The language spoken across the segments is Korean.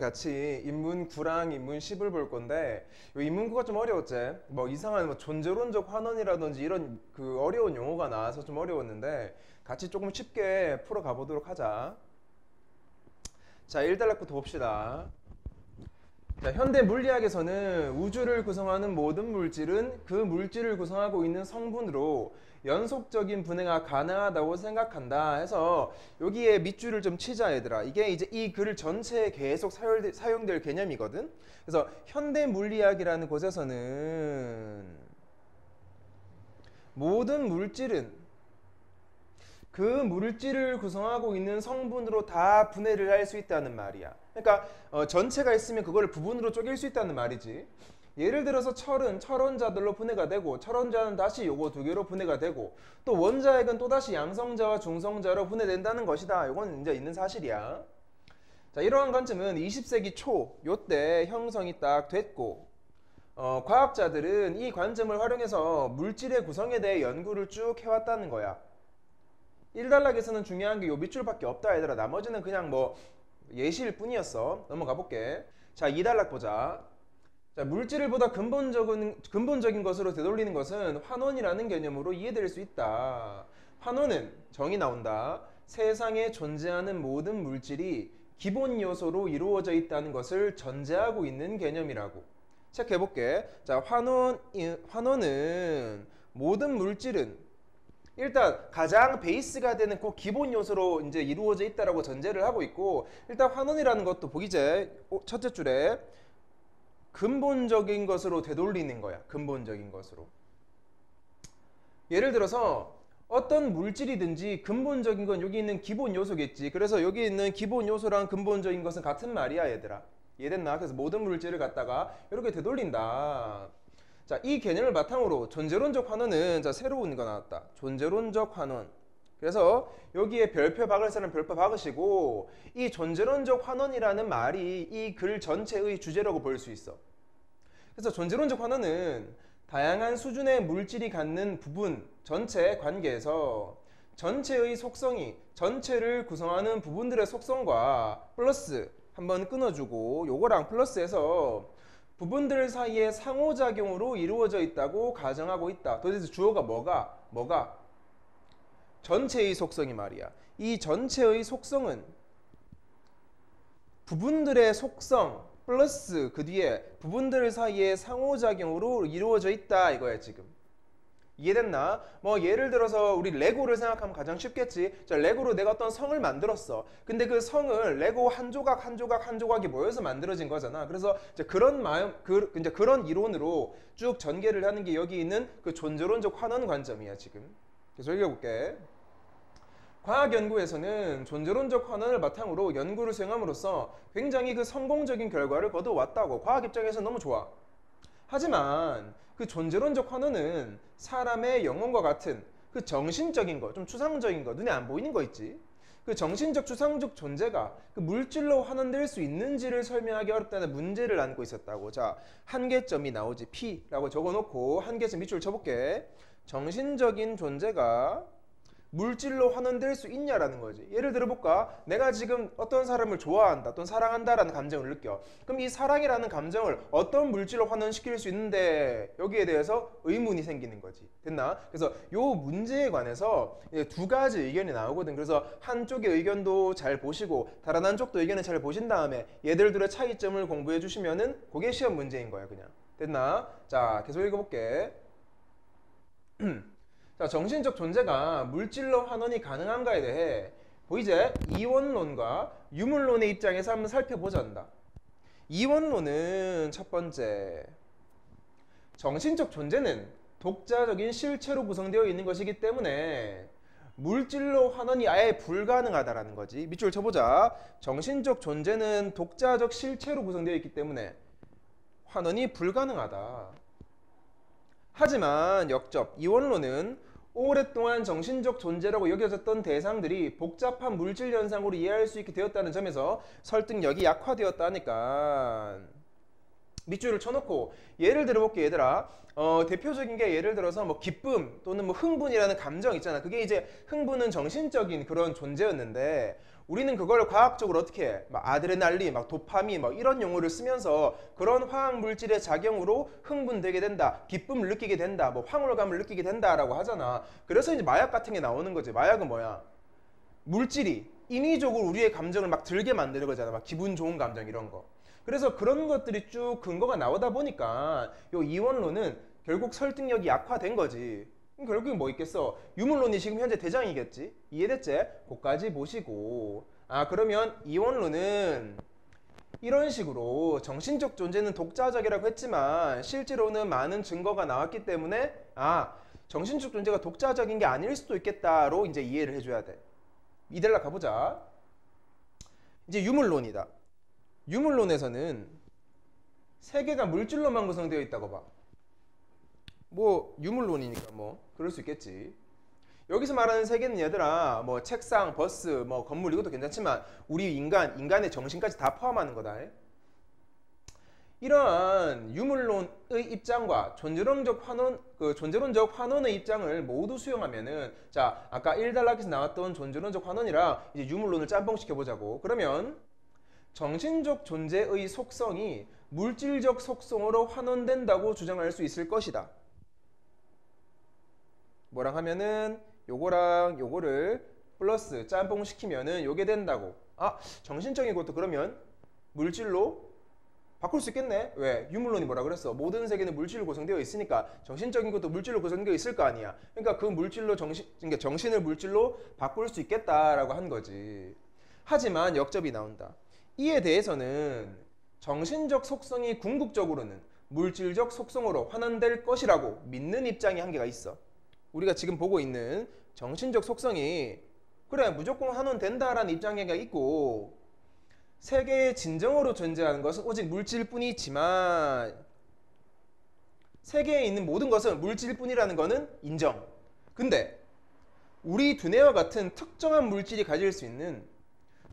같이 인문 9랑 인문 10을 볼 건데 이 인문 9가 좀 어려웠지. 뭐 이상한 뭐 존재론적 환원이라든지 이런 그 어려운 용어가 나와서 좀 어려웠는데 같이 조금 쉽게 풀어 가보도록 하자. 자, 1단락부터 봅시다. 자, 현대 물리학에서는 우주를 구성하는 모든 물질은 그 물질을 구성하고 있는 성분으로 연속적인 분해가 가능하다고 생각한다 해서 여기에 밑줄을 좀 치자 얘들아. 이게 이제 이 글 전체에 계속 사용될 개념이거든. 그래서 현대 물리학이라는 곳에서는 모든 물질은 그 물질을 구성하고 있는 성분으로 다 분해를 할 수 있다는 말이야. 그러니까 전체가 있으면 그걸 부분으로 쪼갤 수 있다는 말이지. 예를 들어서 철은 철원자들로 분해가 되고 철원자는 다시 요거 두 개로 분해가 되고 또 원자핵은 또다시 양성자와 중성자로 분해된다는 것이다. 요건 이제 있는 사실이야. 자, 이러한 관점은 20세기 초 요때 형성이 딱 됐고 과학자들은 이 관점을 활용해서 물질의 구성에 대해 연구를 쭉 해왔다는 거야. 1단락에서는 중요한 게 요 밑줄밖에 없다 얘들아. 나머지는 그냥 뭐 예시일 뿐이었어. 넘어가 볼게. 자, 2단락 보자. 자, 물질을 보다 근본적인 것으로 되돌리는 것은 환원이라는 개념으로 이해될 수 있다. 환원은 정의 나온다. 세상에 존재하는 모든 물질이 기본 요소로 이루어져 있다는 것을 전제하고 있는 개념이라고. 체크해 볼게. 자, 환원은 모든 물질은 일단 가장 베이스가 되는 그 기본 요소로 이제 이루어져 있다라고 전제를 하고 있고, 일단 환원이라는 것도 보기제 첫째 줄에 근본적인 것으로 되돌리는 거야. 근본적인 것으로. 예를 들어서 어떤 물질이든지 근본적인 건 여기 있는 기본 요소겠지. 그래서 여기 있는 기본 요소랑 근본적인 것은 같은 말이야 얘들아. 이해됐나? 그래서 모든 물질을 갖다가 이렇게 되돌린다. 자, 이 개념을 바탕으로 존재론적 환원은 자, 새로운 거 나왔다. 존재론적 환원. 그래서 여기에 별표 박을 사람 별표 박으시고, 이 존재론적 환원이라는 말이 이 글 전체의 주제라고 볼 수 있어. 그래서 존재론적 환원은 다양한 수준의 물질이 갖는 부분 전체 관계에서 전체의 속성이 전체를 구성하는 부분들의 속성과 플러스 한번 끊어주고 요거랑 플러스해서 부분들 사이의 상호작용으로 이루어져 있다고 가정하고 있다. 도대체 주어가 뭐가? 전체의 속성이 말이야. 이 전체의 속성은 부분들의 속성 플러스 그 뒤에 부분들 사이의 상호작용으로 이루어져 있다 이거야 지금. 이해됐나? 뭐 예를 들어서 우리 레고를 생각하면 가장 쉽겠지. 자, 레고로 내가 어떤 성을 만들었어. 근데 그 성을 레고 한 조각 한 조각 한 조각이 모여서 만들어진 거잖아. 그래서 이제 그런 이제 그런 이론으로 쭉 전개를 하는 게 여기 있는 그 존재론적 환원 관점이야 지금. 계속 읽어볼게. 과학 연구에서는 존재론적 환원을 바탕으로 연구를 수행함으로써 굉장히 그 성공적인 결과를 거둬왔다고. 과학 입장에서 너무 좋아. 하지만 그 존재론적 환원은 사람의 영혼과 같은 그 정신적인 거, 좀 추상적인 거, 눈에 안 보이는 거 있지. 그 정신적 추상적 존재가 그 물질로 환원될 수 있는지를 설명하기 어렵다는 문제를 안고 있었다고. 자, 한계점이 나오지. P라고 적어놓고 한계점 밑줄 쳐볼게. 정신적인 존재가 물질로 환원될 수 있냐라는 거지. 예를 들어볼까? 내가 지금 어떤 사람을 좋아한다 또는 사랑한다라는 감정을 느껴. 그럼 이 사랑이라는 감정을 어떤 물질로 환원시킬 수 있는데 여기에 대해서 의문이 생기는 거지. 됐나? 그래서 요 문제에 관해서 두 가지 의견이 나오거든. 그래서 한쪽의 의견도 잘 보시고 다른 한쪽도 의견을 잘 보신 다음에 얘들 둘의 차이점을 공부해 주시면은 그게 시험 문제인 거야 그냥. 됐나? 자, 계속 읽어볼게. 자, 정신적 존재가 물질로 환원이 가능한가에 대해 보이지? 이원론과 유물론의 입장에서 한번 살펴보자한다. 이원론은 첫 번째, 정신적 존재는 독자적인 실체로 구성되어 있는 것이기 때문에 물질로 환원이 아예 불가능하다라는 거지. 밑줄 쳐보자. 정신적 존재는 독자적 실체로 구성되어 있기 때문에 환원이 불가능하다. 하지만 역접 이원론은 오랫동안 정신적 존재라고 여겨졌던 대상들이 복잡한 물질 현상으로 이해할 수 있게 되었다는 점에서 설득력이 약화되었다니까. 밑줄을 쳐놓고 예를 들어볼게 얘들아. 대표적인 게 예를 들어서 뭐 기쁨 또는 뭐 흥분이라는 감정 있잖아. 그게 이제 흥분은 정신적인 그런 존재였는데 우리는 그걸 과학적으로 어떻게 해? 막 아드레날린, 막 도파민, 막 이런 용어를 쓰면서 그런 화학 물질의 작용으로 흥분되게 된다, 기쁨을 느끼게 된다, 뭐 황홀감을 느끼게 된다라고 하잖아. 그래서 이제 마약 같은 게 나오는 거지. 마약은 뭐야? 물질이 인위적으로 우리의 감정을 막 들게 만드는 거잖아. 막 기분 좋은 감정 이런 거. 그래서 그런 것들이 쭉 근거가 나오다 보니까 요 이원론은 결국 설득력이 약화된 거지. 결국엔 뭐 있겠어? 유물론이 지금 현재 대장이겠지? 이해됐지? 그까지 보시고 그러면 이원론은 이런 식으로 정신적 존재는 독자적이라고 했지만 실제로는 많은 증거가 나왔기 때문에 정신적 존재가 독자적인 게 아닐 수도 있겠다로 이제 이해를 해줘야 돼. 이대로 가보자. 이제 유물론이다. 유물론에서는 세계가 물질로만 구성되어 있다고 봐. 뭐 유물론이니까 뭐 그럴 수 있겠지. 여기서 말하는 세계는 얘들아 뭐 책상, 버스, 뭐 건물 이것도 괜찮지만 우리 인간의 정신까지 다 포함하는 거다. 이러한 유물론의 입장과 존재론적 환원의 입장을 모두 수용하면은 자 아까 1단락에서 나왔던 존재론적 환원이랑 이제 유물론을 짬뽕시켜 보자고. 그러면 정신적 존재의 속성이 물질적 속성으로 환원된다고 주장할 수 있을 것이다. 뭐랑 하면은 요거랑 요거를 플러스 짬뽕 시키면은 요게 된다고. 정신적인 것도 그러면 물질로 바꿀 수 있겠네. 왜? 유물론이 뭐라 그랬어? 모든 세계는 물질로 구성되어 있으니까 정신적인 것도 물질로 구성되어 있을 거 아니야. 그러니까 그 물질로 그러니까 정신을 물질로 바꿀 수 있겠다라고 한 거지. 하지만 역접이 나온다. 이에 대해서는 정신적 속성이 궁극적으로는 물질적 속성으로 환원될 것이라고 믿는 입장이 한계가 있어. 우리가 지금 보고 있는 정신적 속성이 그래 무조건 환원된다라는 입장이 있고 세계의 진정으로 존재하는 것은 오직 물질뿐이지만 세계에 있는 모든 것은 물질뿐이라는 것은 인정. 근데 우리 두뇌와 같은 특정한 물질이 가질 수 있는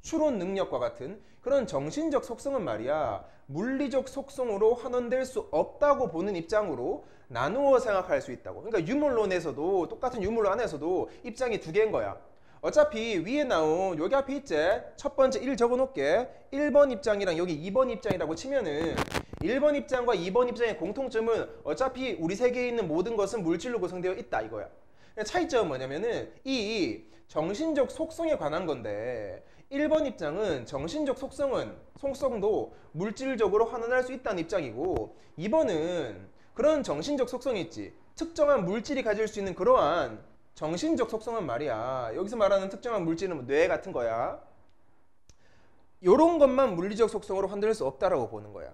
추론 능력과 같은 그런 정신적 속성은 말이야 물리적 속성으로 환원될 수 없다고 보는 입장으로 나누어 생각할 수 있다고. 그러니까 유물론에서도 똑같은 유물론 안에서도 입장이 두 개인 거야. 어차피 위에 나온 여기 앞에 있지? 첫 번째 1 적어놓을게. 1번 입장이랑 여기 2번 입장이라고 치면은 1번 입장과 2번 입장의 공통점은 어차피 우리 세계에 있는 모든 것은 물질로 구성되어 있다 이거야. 차이점은 뭐냐면은 이 정신적 속성에 관한 건데 1번 입장은 정신적 속성도 물질적으로 환원할 수 있다는 입장이고 2번은 그런 정신적 속성이 있지. 특정한 물질이 가질 수 있는 그러한 정신적 속성은 말이야. 여기서 말하는 특정한 물질은 뭐 뇌 같은 거야. 요런 것만 물리적 속성으로 환원할 수 없다라고 보는 거야.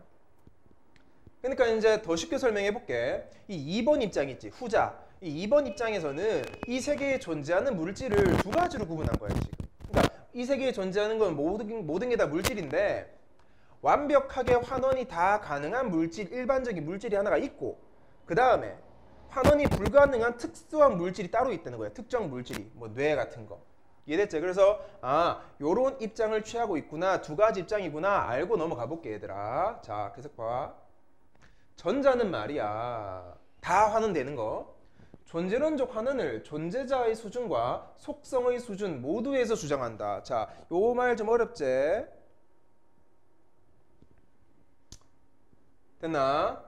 그러니까 이제 더 쉽게 설명해 볼게. 이 2번 입장 있지. 후자. 이 2번 입장에서는 이 세계에 존재하는 물질을 두 가지로 구분한 거야 지금. 그러니까 이 세계에 존재하는 건 모든 게 다 물질인데 완벽하게 환원이 다 가능한 물질, 일반적인 물질이 하나가 있고 그 다음에 환원이 불가능한 특수한 물질이 따로 있다는 거야. 특정 물질이. 뭐 뇌 같은 거. 이해됐지? 그래서 요런 입장을 취하고 있구나. 두 가지 입장이구나. 알고 넘어가 볼게 얘들아. 자 계속 봐. 전자는 말이야 다 환원되는 거. 존재론적 환원을 존재자의 수준과 속성의 수준 모두에서 주장한다. 자, 요 말 좀 어렵지? 됐나?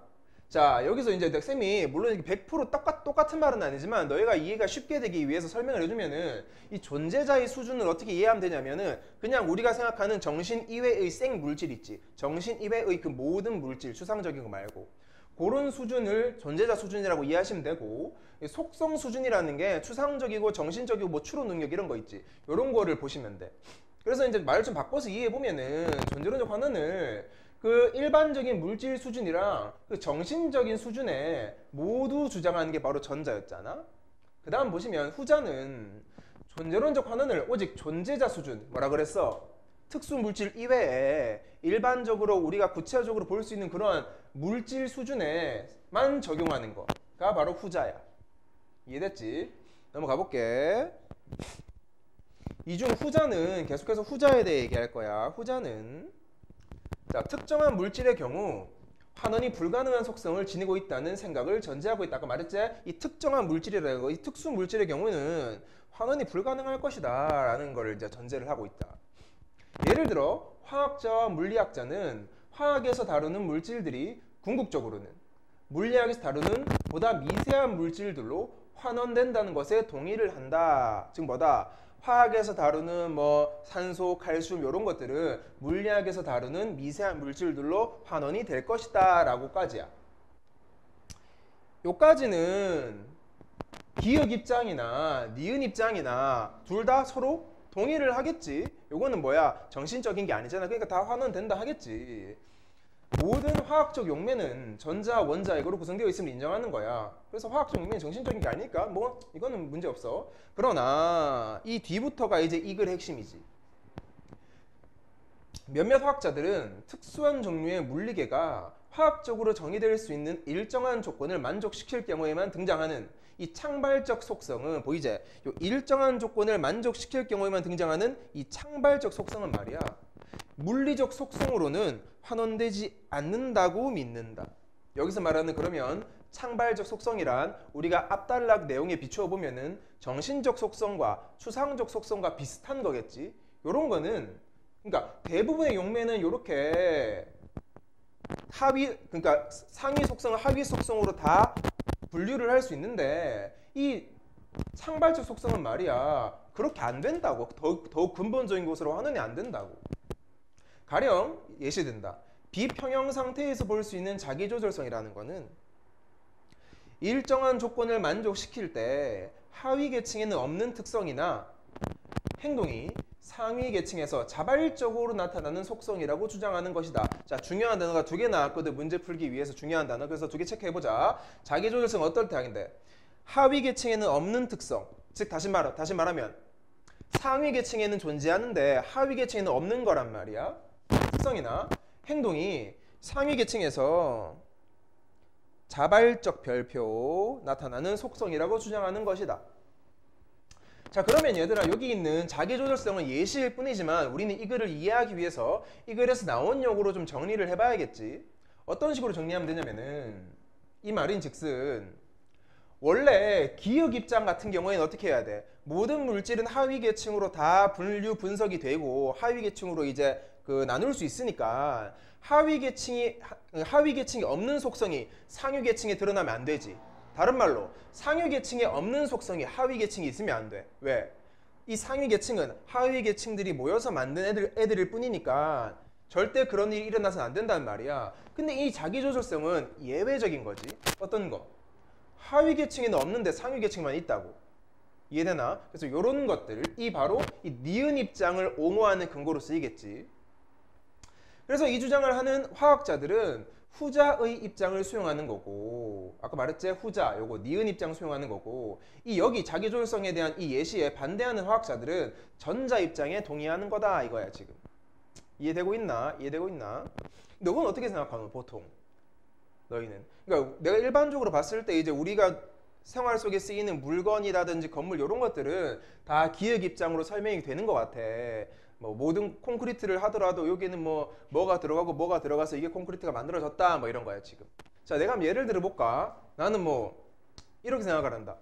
자, 여기서 이제 쌤이 물론 100% 똑같은 말은 아니지만 너희가 이해가 쉽게 되기 위해서 설명을 해주면은 이 존재자의 수준을 어떻게 이해하면 되냐면은 그냥 우리가 생각하는 정신 이외의 생 물질 있지. 정신 이외의 그 모든 물질, 추상적인 거 말고 그런 수준을 존재자 수준이라고 이해하시면 되고 속성 수준이라는 게 추상적이고 정신적이고 뭐 추론 능력 이런 거 있지. 이런 거를 보시면 돼. 그래서 이제 말을 좀 바꿔서 이해해 보면은 존재론적 환원을 그 일반적인 물질 수준이랑 그 정신적인 수준에 모두 주장하는 게 바로 전자였잖아. 그 다음 보시면 후자는 존재론적 환원을 오직 존재자 수준 뭐라 그랬어? 특수 물질 이외에 일반적으로 우리가 구체적으로 볼 수 있는 그런 물질 수준에만 적용하는 거가 바로 후자야. 이해됐지? 넘어가 볼게. 이 중 후자는 계속해서 후자에 대해 얘기할 거야. 후자는 자, 특정한 물질의 경우 환원이 불가능한 속성을 지니고 있다는 생각을 전제하고 있다. 아까 말했지? 이 특정한 물질이라는 거, 이 특수 물질의 경우에는 환원이 불가능할 것이다 라는 걸 이제 전제를 하고 있다. 예를 들어 화학자와 물리학자는 화학에서 다루는 물질들이 궁극적으로는 물리학에서 다루는 보다 미세한 물질들로 환원된다는 것에 동의를 한다. 즉 뭐다? 화학에서 다루는 뭐 산소, 칼슘 이런 것들은 물리학에서 다루는 미세한 물질들로 환원이 될 것이다 라고까지야. 요까지는 기역 입장이나 니은 입장이나 둘 다 서로 동의를 하겠지. 요거는 뭐야? 정신적인 게 아니잖아. 그러니까 다 환원된다 하겠지. 모든 화학적 용매는 전자, 원자 이거로 구성되어 있음을 인정하는 거야. 그래서 화학적 용매는 정신적인 게 아니니까 뭐 이거는 문제 없어. 그러나 이 뒤부터가 이제 이 글의 핵심이지. 몇몇 화학자들은 특수한 종류의 물리계가 화학적으로 정의될 수 있는 일정한 조건을 만족시킬 경우에만 등장하는 이 창발적 속성은 보이지? 요 일정한 조건을 만족시킬 경우에만 등장하는 이 창발적 속성은 말이야. 물리적 속성으로는 환원되지 않는다고 믿는다. 여기서 말하는 그러면 창발적 속성이란 우리가 앞단락 내용에 비추어 보면은 정신적 속성과 추상적 속성과 비슷한 거겠지. 요런 거는 그러니까 대부분의 용매는 요렇게 하위 그러니까 상위 속성을 하위 속성으로 다 분류를 할 수 있는데 이 창발적 속성은 말이야 그렇게 안 된다고. 더욱 근본적인 것으로 환원이 안 된다고. 가령 예시든다. 비평형 상태에서 볼 수 있는 자기조절성이라는 거는 일정한 조건을 만족시킬 때 하위 계층에는 없는 특성이나 행동이 상위 계층에서 자발적으로 나타나는 속성이라고 주장하는 것이다. 자, 중요한 단어가 두 개 나왔거든. 문제 풀기 위해서 중요한 단어. 그래서 두 개 체크해보자. 자기조절성 어떨 때 하긴데 하위 계층에는 없는 특성. 즉 다시 말하면 상위 계층에는 존재하는데 하위 계층에는 없는 거란 말이야. 특성이나 행동이 상위 계층에서 자발적 별표 나타나는 속성이라고 주장하는 것이다. 자, 그러면 얘들아 여기 있는 자기조절성은 예시일 뿐이지만 우리는 이 글을 이해하기 위해서 이 글에서 나온 용어로 좀 정리를 해봐야겠지. 어떤 식으로 정리하면 되냐면은 이 말인 즉슨 원래 기역 입장 같은 경우에는 어떻게 해야 돼? 모든 물질은 하위 계층으로 다 분류 분석이 되고 하위 계층으로 이제 나눌 수 있으니까 하위 계층이 없는 속성이 상위 계층에 드러나면 안 되지. 다른 말로 상위 계층에 없는 속성이 하위 계층에 있으면 안 돼. 왜? 이 상위 계층은 하위 계층들이 모여서 만든 애들일 뿐이니까 절대 그런 일이 일어나서는 안 된다는 말이야. 근데 이 자기조절성은 예외적인 거지. 어떤 거? 하위 계층에는 없는데 상위 계층만 있다고. 이해되나? 그래서 이런 것들, 바로 이 니은 입장을 옹호하는 근거로 쓰이겠지. 그래서 이 주장을 하는 화학자들은 후자의 입장을 수용하는 거고, 아까 말했지? 후자, 요거 니은 입장 수용하는 거고, 여기 자기조절성에 대한 이 예시에 반대하는 화학자들은 전자 입장에 동의하는 거다 이거야 지금. 이해되고 있나? 너건 어떻게 생각하노 보통? 너희는? 그러니까 내가 일반적으로 봤을 때 이제 우리가 생활 속에 쓰이는 물건이라든지 건물 이런 것들은 다 기역 입장으로 설명이 되는 것 같아. 뭐 모든 콘크리트를 하더라도 여기는 뭐가 들어가고 뭐가 들어가서 이게 콘크리트가 만들어졌다 뭐 이런 거야 지금. 자, 내가 한번 예를 들어 볼까? 나는 이렇게 생각을 한다.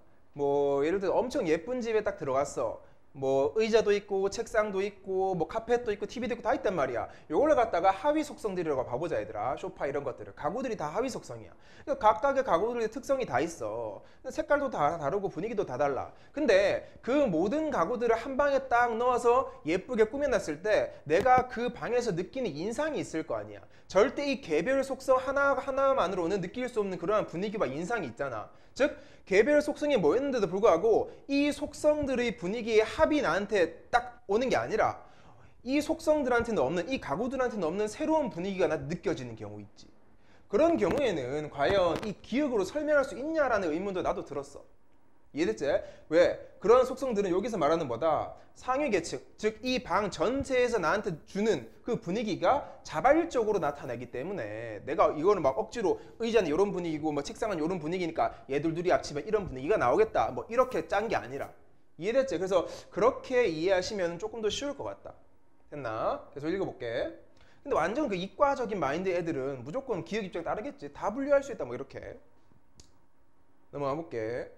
예를 들어 엄청 예쁜 집에 딱 들어갔어. 의자도 있고 책상도 있고 카펫도 있고 TV도 있고 다 있단 말이야. 요걸 갖다가 하위 속성들이라고 봐보자 얘들아. 소파 이런 것들을. 가구들이 다 하위 속성이야. 그러니까 각각의 가구들의 특성이 다 있어. 색깔도 다 다르고 분위기도 다 달라. 근데 그 모든 가구들을 한 방에 딱 넣어서 예쁘게 꾸며놨을 때 내가 그 방에서 느끼는 인상이 있을 거 아니야. 절대 이 개별 속성 하나만으로는 느낄 수 없는 그러한 분위기와 인상이 있잖아. 즉 개별 속성이 모였는데도 불구하고 이 속성들의 분위기의 합이 나한테 딱 오는 게 아니라 이 속성들한테는 없는, 이 가구들한테는 없는 새로운 분위기가 느껴지는 경우 있지. 그런 경우에는 과연 이 기억으로 설명할 수 있냐라는 의문도 나도 들었어. 이해됐지? 왜? 그런 속성들은 여기서 말하는 뭐다? 상위 계층, 즉 이 방 전체에서 나한테 주는 그 분위기가 자발적으로 나타나기 때문에 내가 이거는 억지로 의자는 이런 분위기고 책상은 이런 분위기니까 얘들 둘이 합치면 이런 분위기가 나오겠다 이렇게 짠 게 아니라. 이해됐지? 그래서 그렇게 이해하시면 조금 더 쉬울 것 같다. 됐나? 계속 읽어볼게. 근데 완전 그 이과적인 마인드 애들은 무조건 기억 입장 따르겠지. 다 분류할 수 있다 뭐 이렇게. 넘어가 볼게.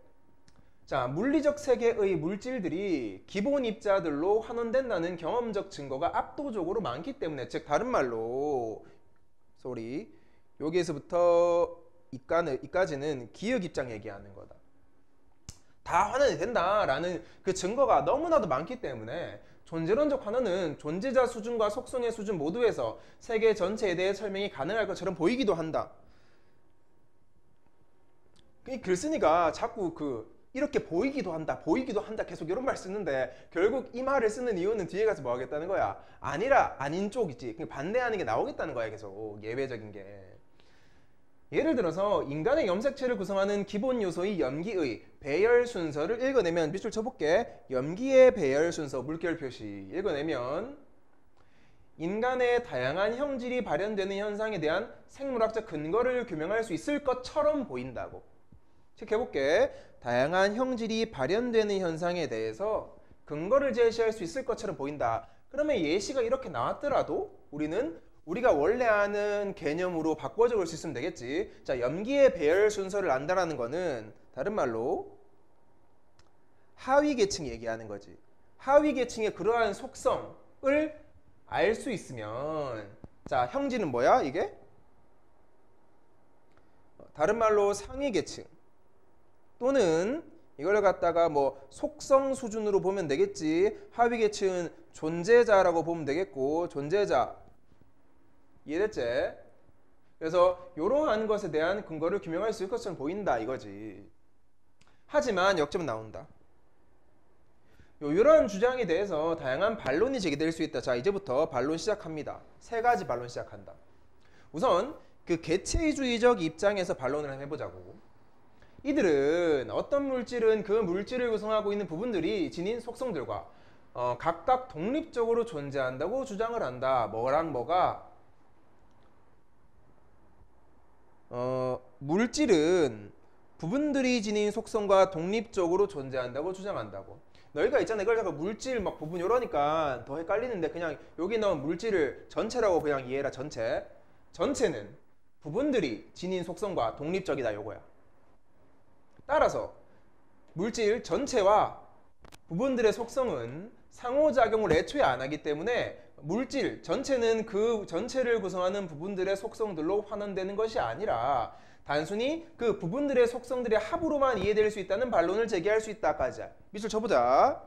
자, 물리적 세계의 물질들이 기본 입자들로 환원된다는 경험적 증거가 압도적으로 많기 때문에, 즉 다른 말로 여기에서부터 이까지는 기억 입장 얘기하는 거다. 다 환원이 된다라는 그 증거가 너무나도 많기 때문에 존재론적 환원은 존재자 수준과 속성의 수준 모두에서 세계 전체에 대해 설명이 가능할 것처럼 보이기도 한다. 이 글쓴이가 자꾸 이렇게 보이기도 한다 계속 이런 말 쓰는데, 결국 이 말을 쓰는 이유는 뒤에 가서 뭐 하겠다는 거야? 아니라 아닌 쪽이지. 반대하는 게 나오겠다는 거야. 계속 예외적인 게. 예를 들어서 인간의 염색체를 구성하는 기본 요소의 염기의 배열 순서를 읽어내면, 밑줄 쳐볼게. 염기의 배열 순서 물결 표시 읽어내면 인간의 다양한 형질이 발현되는 현상에 대한 생물학적 근거를 규명할 수 있을 것처럼 보인다고. 체크해볼게. 다양한 형질이 발현되는 현상에 대해서 근거를 제시할 수 있을 것처럼 보인다. 그러면 예시가 이렇게 나왔더라도 우리가 원래 아는 개념으로 바꿔 적을 수 있으면 되겠지. 자, 염기의 배열 순서를 안다라는 거는 다른 말로 하위 계층 얘기하는 거지. 하위 계층의 그러한 속성을 알 수 있으면, 자, 형질은 뭐야? 이게 다른 말로 상위 계층 또는 이걸 갖다가 뭐 속성 수준으로 보면 되겠지. 하위 계층은 존재자라고 보면 되겠고, 존재자. 이해됐지? 그래서 이러한 것에 대한 근거를 규명할 수 있을 것처럼 보인다 이거지. 하지만 역점은 나온다. 이런 주장에 대해서 다양한 반론이 제기될 수 있다. 자, 이제부터 반론 시작합니다. 3가지 반론 시작한다. 우선 그 개체주의적 입장에서 반론을 한번 해보자고. 이들은 어떤 물질은 그 물질을 구성하고 있는 부분들이 지닌 속성들과 각각 독립적으로 존재한다고 주장을 한다. 뭐랑 뭐가? 물질은 부분들이 지닌 속성과 독립적으로 존재한다고 주장한다고. 너희가 있잖아, 이걸 자꾸 물질 막 부분 이러니까 더 헷갈리는데, 그냥 여기 나온 물질을 전체라고 그냥 이해해라. 전체는 부분들이 지닌 속성과 독립적이다 요거야. 따라서 물질 전체와 부분들의 속성은 상호작용을 애초에 안 하기 때문에 물질 전체는 그 전체를 구성하는 부분들의 속성들로 환원되는 것이 아니라 단순히 그 부분들의 속성들의 합으로만 이해될 수 있다는 반론을 제기할 수 있다까지. 밑줄 쳐보자.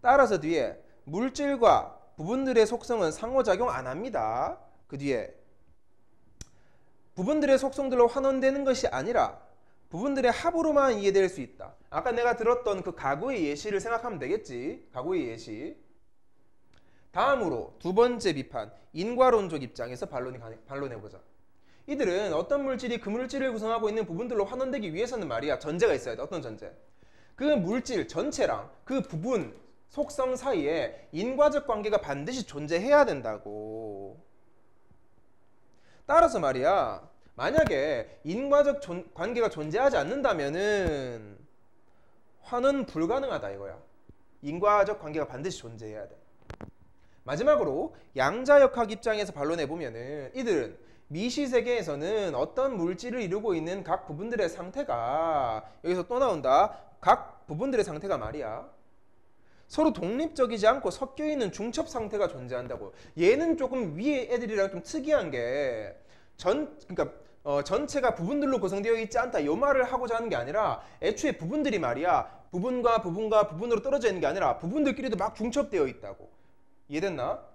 따라서 뒤에 물질과 부분들의 속성은 상호작용 안 합니다. 그 뒤에 부분들의 속성들로 환원되는 것이 아니라 부분들의 합으로만 이해될 수 있다. 아까 내가 들었던 그 가구의 예시를 생각하면 되겠지. 가구의 예시. 다음으로 두 번째 비판, 인과론적 입장에서 반론해보자. 이들은 어떤 물질이 그 물질을 구성하고 있는 부분들로 환원되기 위해서는 말이야, 전제가 있어야 돼. 어떤 전제? 그 물질 전체랑 그 부분 속성 사이에 인과적 관계가 반드시 존재해야 된다고. 따라서 말이야, 만약에 인과적 관계가 존재하지 않는다면은 환원 불가능하다 이거야. 인과적 관계가 반드시 존재해야 돼. 마지막으로 양자역학 입장에서 반론해보면은 이들은 미시세계에서는 어떤 물질을 이루고 있는 각 부분들의 상태가, 여기서 또 나온다, 각 부분들의 상태가 말이야, 서로 독립적이지 않고 섞여있는 중첩 상태가 존재한다고. 얘는 조금 위에 애들이랑 좀 특이한 게 전체가 부분들로 구성되어 있지 않다 이 말을 하고자 하는 게 아니라, 애초에 부분들이 말이야 부분과 부분으로 떨어져 있는 게 아니라 부분들끼리도 막 중첩되어 있다고. 이해됐나?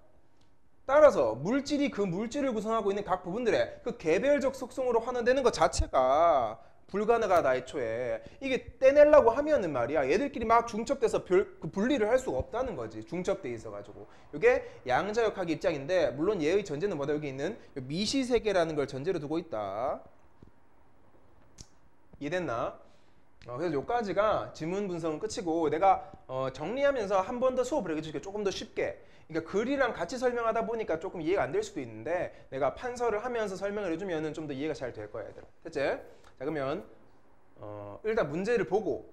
따라서 물질이 그 물질을 구성하고 있는 각 부분들의 그 개별적 속성으로 환원되는 것 자체가 불가능하다. 애초에 이게 떼내려고 하면은 말이야 얘들끼리 막 중첩돼서 그 분리를 할 수가 없다는 거지. 중첩돼 있어가지고. 이게 양자역학 입장인데, 물론 얘의 전제는 뭐다? 여기 있는 미시세계라는 걸 전제로 두고 있다. 이해됐나? 그래서 여기까지가 지문 분석은 끝이고, 내가 정리하면서 한 번 더 수업을 해줄게. 조금 더 쉽게. 그러니까 글이랑 같이 설명하다 보니까 조금 이해가 안 될 수도 있는데, 내가 판서를 하면서 설명을 해주면 좀 더 이해가 잘 될 거야 얘들아. 됐지? 자, 그러면 일단 문제를 보고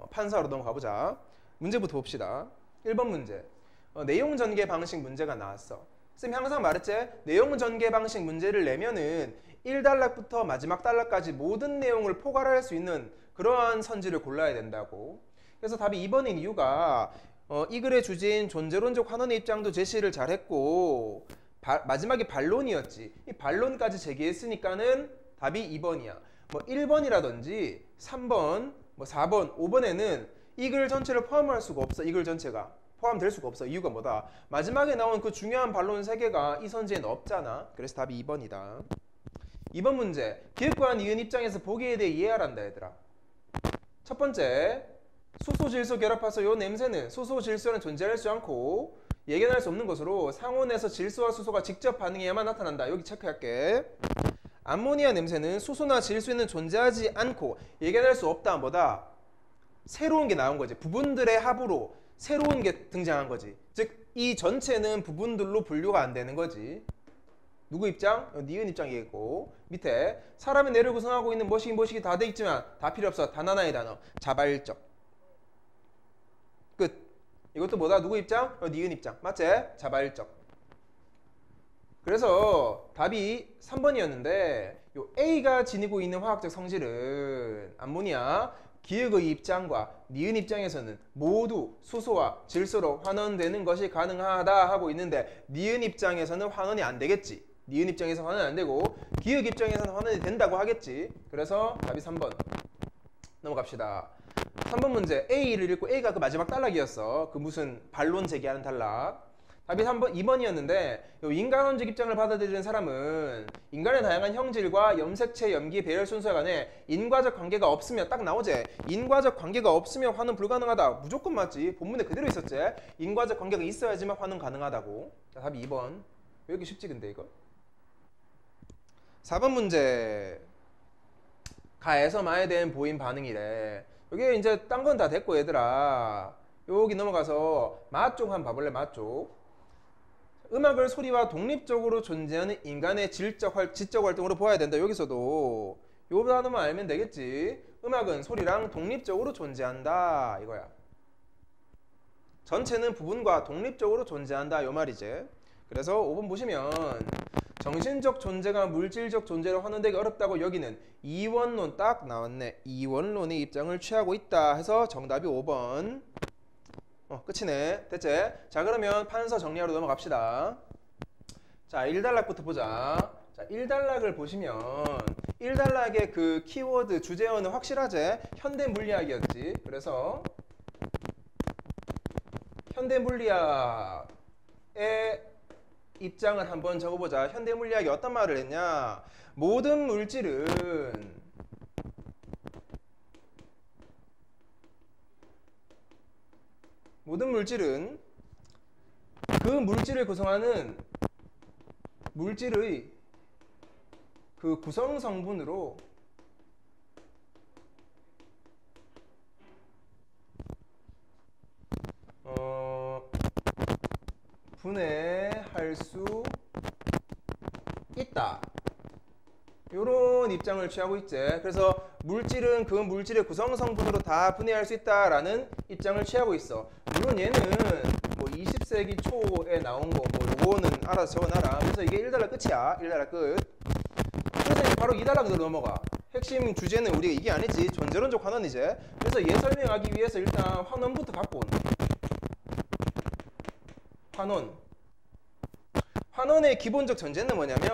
판서로 넘어가 보자. 문제부터 봅시다. 1번 문제. 내용 전개 방식 문제가 나왔어. 쌤이 항상 말했지? 내용 전개 방식 문제를 내면은 1단락부터 마지막 단락까지 모든 내용을 포괄할 수 있는 그러한 선지를 골라야 된다고. 그래서 답이 2번인 이유가 이 글의 주제인 존재론적 환원의 입장도 제시를 잘했고 마지막에 반론이었지. 이 반론까지 제기했으니까는 답이 2번이야. 뭐 1번이라든지 3번, 뭐 4번, 5번에는 이 글 전체를 포함할 수가 없어. 이 글 전체가 포함될 수가 없어. 이유가 뭐다? 마지막에 나온 그 중요한 반론 3개가 이 선지에는 없잖아. 그래서 답이 2번이다. 2번 문제. 기획과 니은 입장에서 보기에 대해 이해하란다 얘들아. 첫 번째, 수소, 질소 결합해서 요 냄새는 수소, 질소는 존재할 수 않고 예견할 수 없는 것으로 상온에서 질소와 수소가 직접 반응해야만 나타난다. 여기 체크할게. 암모니아 냄새는 수소나 질소에는 존재하지 않고 예견할 수 없다. 뭐다? 새로운 게 나온 거지. 부분들의 합으로 새로운 게 등장한 거지. 즉 이 전체는 부분들로 분류가 안 되는 거지. 누구 입장? 니은 입장이겠고. 밑에 사람의 뇌를 구성하고 있는 뭐시기 다 돼 있지만 다 필요 없어. 단 하나의 단어. 자발적. 끝. 이것도 뭐다? 누구 입장? 니은 입장. 맞지? 자발적. 그래서 답이 3번이었는데 요 A가 지니고 있는 화학적 성질은 암모니아, 기역의 입장과 니은 입장에서는 모두 수소와 질소로 환원되는 것이 가능하다 하고 있는데 니은 입장에서는 환원이 안 되겠지. 니은 입장에서 환원이 안 되고 기역 입장에서는 환원이 된다고 하겠지. 그래서 답이 3번. 넘어갑시다. 3번 문제. A를 읽고 A가 그 마지막 단락이었어. 그 무슨 반론 제기하는 단락. 답이 2번이었는데 인간론적 입장을 받아들이는 사람은 인간의 다양한 형질과 염색체, 염기, 배열 순서에 관해 인과적 관계가 없으면 딱 나오지. 인과적 관계가 없으면 환원 불가능하다. 무조건 맞지. 본문에 그대로 있었지. 인과적 관계가 있어야지만 환원 가능하다고. 자, 답이 2번. 왜 이렇게 쉽지 근데 이거? 4번 문제. 가에서 마에 대한 보인 반응이래. 여기 이제 딴 건 다 됐고 얘들아. 여기 넘어가서 마 쪽 한번 봐볼래? 마 쪽. 음악을 소리와 독립적으로 존재하는 인간의 지적 활동으로 보아야 된다. 여기서도 요 단어만 알면 되겠지. 음악은 소리랑 독립적으로 존재한다 이거야. 전체는 부분과 독립적으로 존재한다 요 말이지. 그래서 5번 보시면 정신적 존재가 물질적 존재로 환원되기 어렵다고 여기는 이원론 딱 나왔네. 이원론의 입장을 취하고 있다 해서 정답이 5번. 끝이네. 됐지? 자, 그러면 판서 정리하러 넘어갑시다. 자, 1단락부터 보자. 자, 1단락을 보시면 1단락의 그 키워드 주제어는 확실하지? 현대 물리학이었지. 그래서 현대 물리학의 입장을 한번 적어보자. 현대 물리학이 어떤 말을 했냐? 모든 물질은 그 물질을 구성하는 물질의 그 구성 성분으로 분해할 수 있다. 요런 입장을 취하고 있지. 그래서 물질은 그 물질의 구성 성분으로 다 분해할 수 있다라는 입장을 취하고 있어. 물론 얘는 뭐 20세기 초에 나온 거 뭐 요거는 알아서 적어놔라. 그래서 이게 1단락 끝이야. 1단락 끝. 그래서 이제 바로 2단락으로 넘어가. 핵심 주제는 우리가 이게 아니지. 존재론적 환원이지. 그래서 얘 설명하기 위해서 일단 환원부터 갖고 오는. 환원의 기본적 전제는 뭐냐면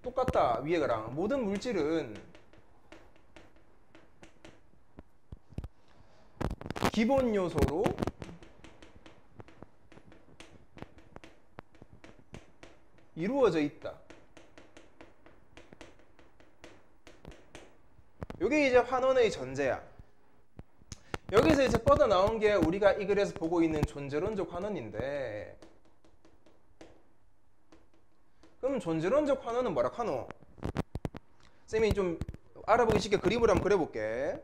똑같다. 위에 거랑 모든 물질은 기본 요소로 이루어져 있다. 이게 이제 환원의 전제야. 여기서 이제 뻗어나온 게 우리가 이 글에서 보고 있는 존재론적 환원인데, 그럼 존재론적 환원은 뭐라 하노? 쌤이 좀 알아보기 쉽게 그림으로 한번 그려볼게.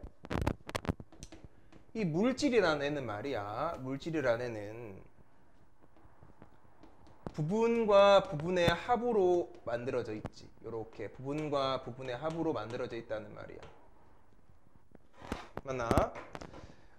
이 물질이라는 애는 말이야. 물질이라는 애는 부분과 부분의 합으로 만들어져 있지. 이렇게 부분과 부분의 합으로 만들어져 있다는 말이야. 맞나?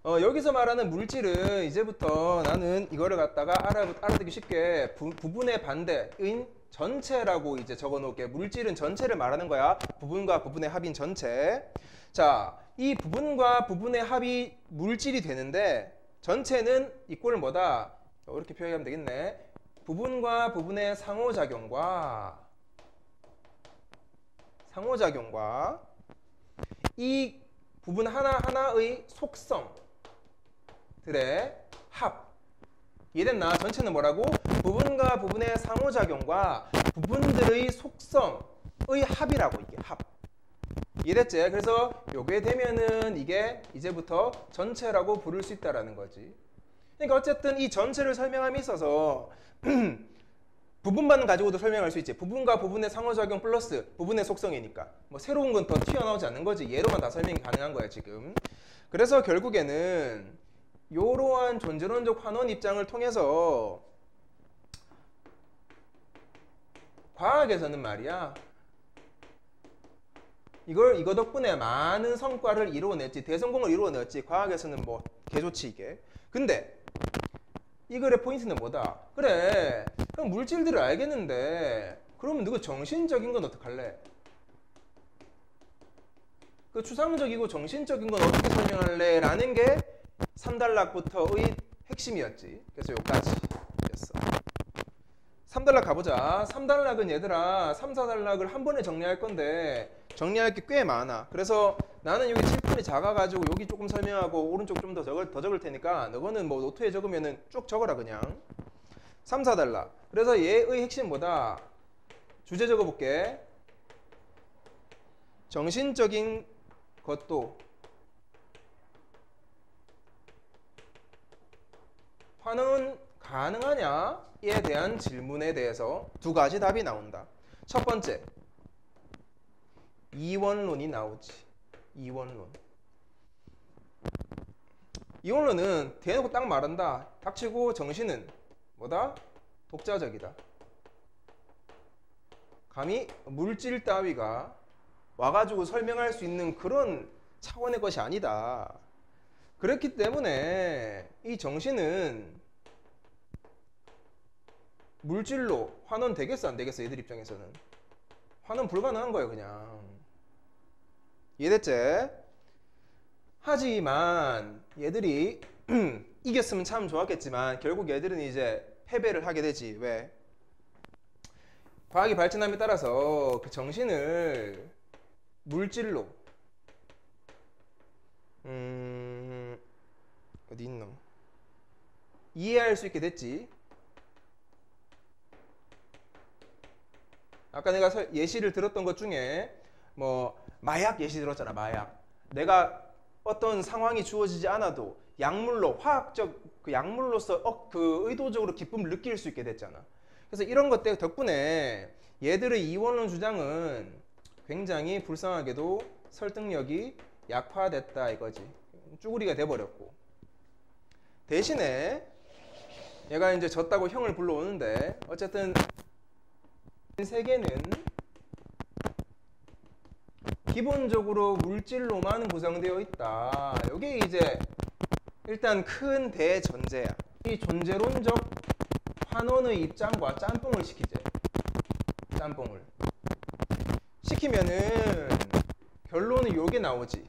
여기서 말하는 물질은 이제부터 나는 이거를 갖다가 알아듣기 쉽게 부분의 반대인 전체라고 이제 적어 놓을게. 물질은 전체를 말하는 거야. 부분과 부분의 합인 전체. 자, 이 부분과 부분의 합이 물질이 되는데 전체는 이꼴 뭐다? 이렇게 표현하면 되겠네. 부분과 부분의 상호작용과 이 부분 하나하나의 속성들의 합. 이해됐나? 전체는 뭐라고? 부분과 부분의 상호작용과 부분들의 속성의 합이라고. 이게 합. 이해됐지? 그래서 요게 되면은 이게 이제부터 전체라고 부를 수 있다라는 거지. 그러니까 어쨌든 이 전체를 설명함에 있어서 부분만 가지고도 설명할 수 있지. 부분과 부분의 상호작용 플러스 부분의 속성이니까 뭐 새로운 건 더 튀어나오지 않는 거지. 얘로만 다 설명이 가능한 거야 지금. 그래서 결국에는 이러한 존재론적 환원 입장을 통해서 과학에서는 말이야, 이거 덕분에 많은 성과를 이루어냈지. 대성공을 이루어냈지. 과학에서는 뭐 개좋지 이게. 근데 이 글의 포인트는 뭐다? 그래, 그럼 물질들을 알겠는데 그러면 너그 정신적인 건 어떡할래? 그 추상적이고 정신적인 건 어떻게 설명할래? 라는 게 3단락부터의 핵심이었지. 그래서 여기까지였어. 3단락 가보자. 3단락은 얘들아 3, 4단락을 한 번에 정리할 건데 정리할 게 꽤 많아. 그래서 나는 여기 칠판이 작아가지고 여기 조금 설명하고 오른쪽 좀 더 적을 테니까 너거는 뭐 노트에 적으면은 쭉 적어라 그냥. 3, 4단락. 그래서 얘의 핵심 뭐다? 주제 적어볼게. 정신적인 것도 환원 가능하냐에 대한 질문에 대해서 두 가지 답이 나온다. 첫 번째, 이원론이 나오지. 이원론은 대놓고 딱 말한다. 닥치고 정신은 뭐다? 독자적이다. 감히 물질 따위가 와가지고 설명할 수 있는 그런 차원의 것이 아니다. 그렇기 때문에 이 정신은 물질로 환원 되겠어 안 되겠어? 얘들 입장에서는 환원 불가능한 거예요 그냥. 이해됐지? 하지만 얘들이 이겼으면 참 좋았겠지만 결국 얘들은 이제 패배를 하게 되지. 왜? 과학이 발전함에 따라서 그 정신을 물질로 어디 있노? 이해할 수 있게 됐지. 아까 내가 예시를 들었던 것 중에 뭐 마약 예시 들었잖아. 마약. 내가 어떤 상황이 주어지지 않아도 약물로 화학적 그 약물로서 그 의도적으로 기쁨을 느낄 수 있게 됐잖아. 그래서 이런 것 덕분에 얘들의 이원론 주장은 굉장히 불쌍하게도 설득력이 약화됐다 이거지. 쭈구리가 돼버렸고. 대신에 얘가 이제 졌다고 형을 불러오는데 어쨌든 세계는 기본적으로 물질로만 구성되어 있다. 이게 이제 일단 큰 대전제야. 이 존재론적 환원의 입장과 짬뽕을 시키재. 짬뽕을 시키면은 결론은 요게 나오지.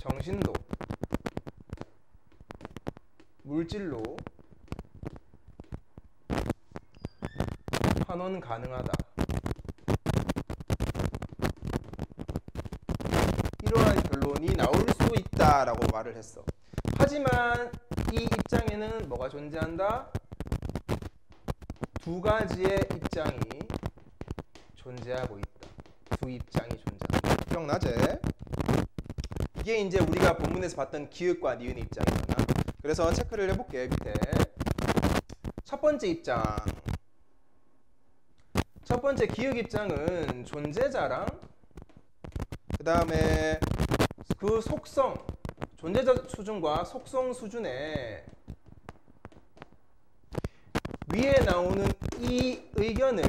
정신도 물질로 환원 가능하다. 이러한 결론이 나올 수 있다라고 말을 했어. 하지만 이 입장에는 뭐가 존재한다? 두 가지의 입장이 존재하고 있다. 두 입장이 존재한다. 기억나지? 이게 이제 우리가 본문에서 봤던 기읍과 니은의 입장이잖아. 그래서 체크를 해볼게. 밑에 첫 번째 입장. 첫 번째 기역 입장은 존재자랑 그 다음에 그 속성, 존재자 수준과 속성 수준에 위에 나오는 이 의견을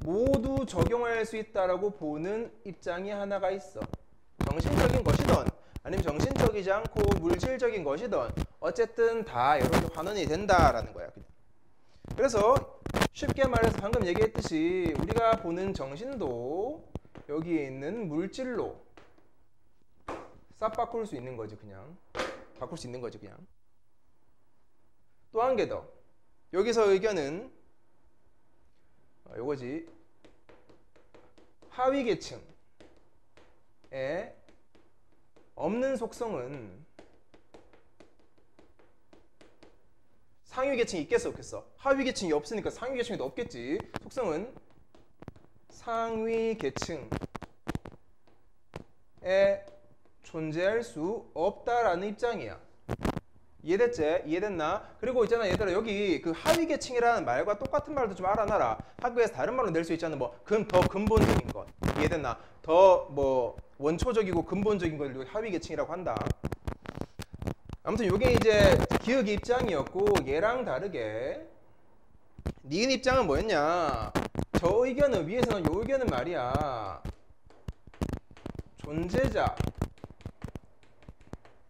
모두 적용할 수 있다라고 보는 입장이 하나가 있어. 정신적인 것이든 아니면 정신적이지 않고 물질적인 것이든 어쨌든 다 이렇게 환원이 된다라는 거야. 그래서 쉽게 말해서 방금 얘기했듯이 우리가 보는 정신도 여기에 있는 물질로 싹 바꿀 수 있는 거지. 그냥 바꿀 수 있는 거지. 그냥 또 한 개 더. 여기서 의견은 요거지. 하위 계층에 없는 속성은 상위 계층이 있겠어 없겠어? 하위 계층이 없으니까 상위 계층에도 없겠지. 속성은 상위 계층에 존재할 수 없다라는 입장이야. 이해됐지? 이해됐나? 그리고 있잖아 얘들아, 여기 그 하위 계층이라는 말과 똑같은 말도 좀 알아놔라. 학교에서 다른 말로 낼 수 있잖아. 뭐 더 근본적인 것. 이해됐나? 더 뭐 원초적이고 근본적인 걸 하위 계층이라고 한다. 아무튼 이게 이제 기억의 입장이었고, 얘랑 다르게 니은 입장은 뭐였냐? 저 의견은, 위에서는 요 의견은 말이야, 존재자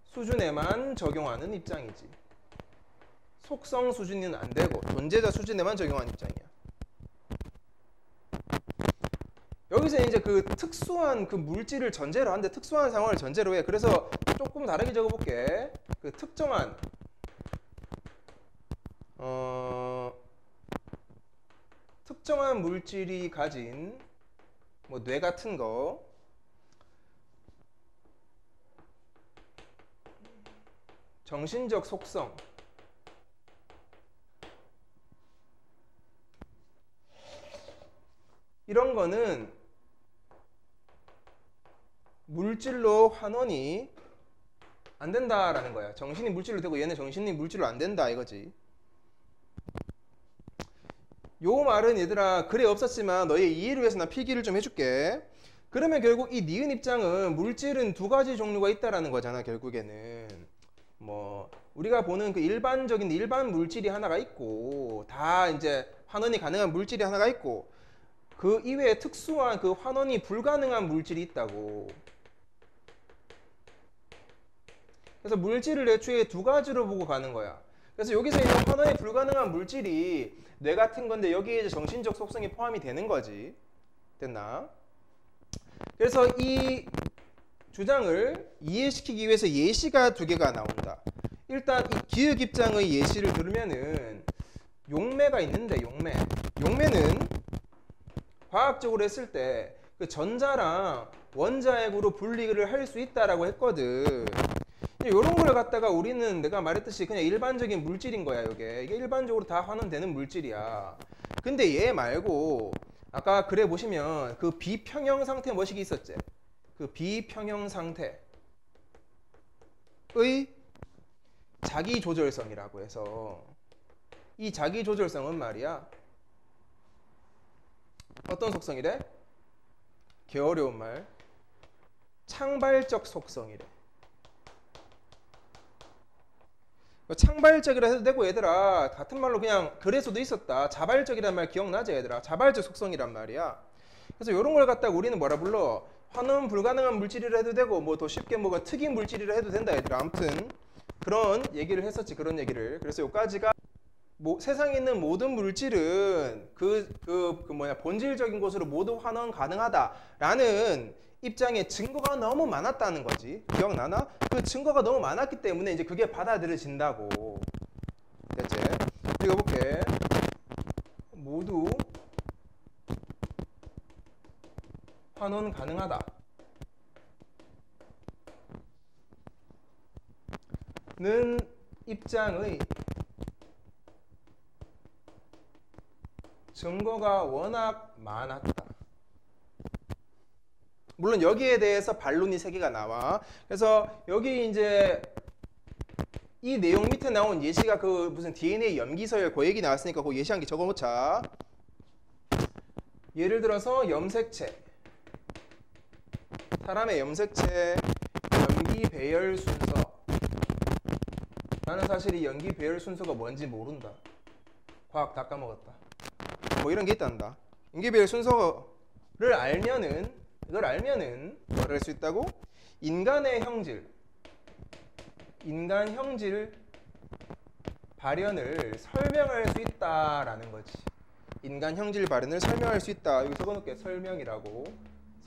수준에만 적용하는 입장이지. 속성 수준은 안 되고 존재자 수준에만 적용하는 입장이야. 여기서 이제 그 특수한 그 물질을 전제로 하는데, 특수한 상황을 전제로 해. 그래서 조금 다르게 적어볼게. 그 특정한 특정한 물질이 가진 뭐 뇌 같은 거, 정신적 속성, 이런 거는 물질로 환원이 안 된다라는 거야. 정신이 물질로 되고 얘는 정신이 물질로 안 된다 이거지. 요 말은 얘들아 글에 없었지만 너의 이해를 위해서 나 필기를 좀 해줄게. 그러면 결국 이 니은 입장은 물질은 두 가지 종류가 있다라는 거잖아. 결국에는 뭐 우리가 보는 그 일반적인 일반 물질이 하나가 있고, 다 이제 환원이 가능한 물질이 하나가 있고, 그 이외에 특수한 그 환원이 불가능한 물질이 있다고. 그래서 물질을 애초에 두 가지로 보고 가는 거야. 그래서 여기서 있는 환원이 불가능한 물질이 뇌 같은 건데, 여기에 이제 정신적 속성이 포함이 되는 거지. 됐나? 그래서 이 주장을 이해시키기 위해서 예시가 두 개가 나온다. 일단 이 기억 입장의 예시를 들으면은 용매가 있는데, 용매는 과학적으로 했을 때 그 전자랑 원자핵으로 분리를 할 수 있다라고 했거든. 이런 걸 갖다가 우리는 내가 말했듯이 그냥 일반적인 물질인 거야. 이게 일반적으로 다 환원되는 물질이야. 근데 얘 말고 아까 글에 보시면 그 비평형 상태 뭐식이 있었지? 그 비평형 상태의 자기조절성이라고 해서, 이 자기조절성은 말이야 어떤 속성이래? 개 어려운 말. 창발적 속성이래. 창발적이라 해도 되고, 얘들아 같은 말로 그냥 글에서도 있었다. 자발적이란 말 기억나지 얘들아? 자발적 속성이란 말이야. 그래서 이런 걸 갖다가 우리는 뭐라 불러? 환원 불가능한 물질이라 해도 되고, 뭐 더 쉽게 뭐가 특이 물질이라 해도 된다 얘들아. 아무튼 그런 얘기를 했었지. 그런 얘기를. 그래서 여기까지가 세상에 있는 모든 물질은 본질적인 것으로 모두 환원 가능하다라는 입장에 증거가 너무 많았다는 거지. 기억나나? 그 증거가 너무 많았기 때문에 이제 그게 받아들여진다고. 됐지? 읽어볼게. 모두 환원 가능하다 는 입장의 증거가 워낙 많았다. 물론 여기에 대해서 반론이 3개가 나와. 그래서 여기 이제 이 내용 밑에 나온 예시가 그 무슨 DNA 염기서열 그 얘기 나왔으니까 그 예시 한 개 적어놓자. 예를 들어서 염색체, 사람의 염색체 염기 배열 순서. 나는 사실 이 염기 배열 순서가 뭔지 모른다. 과학 다 까먹었다. 뭐 이런 게 있단다. 염기 배열 순서를 알면은, 이걸 알면은 뭘 할 수 있다고? 인간의 형질, 인간 형질 발현을 설명할 수 있다라는 거지. 인간 형질 발현을 설명할 수 있다. 여기 적어놓을게. 설명이라고.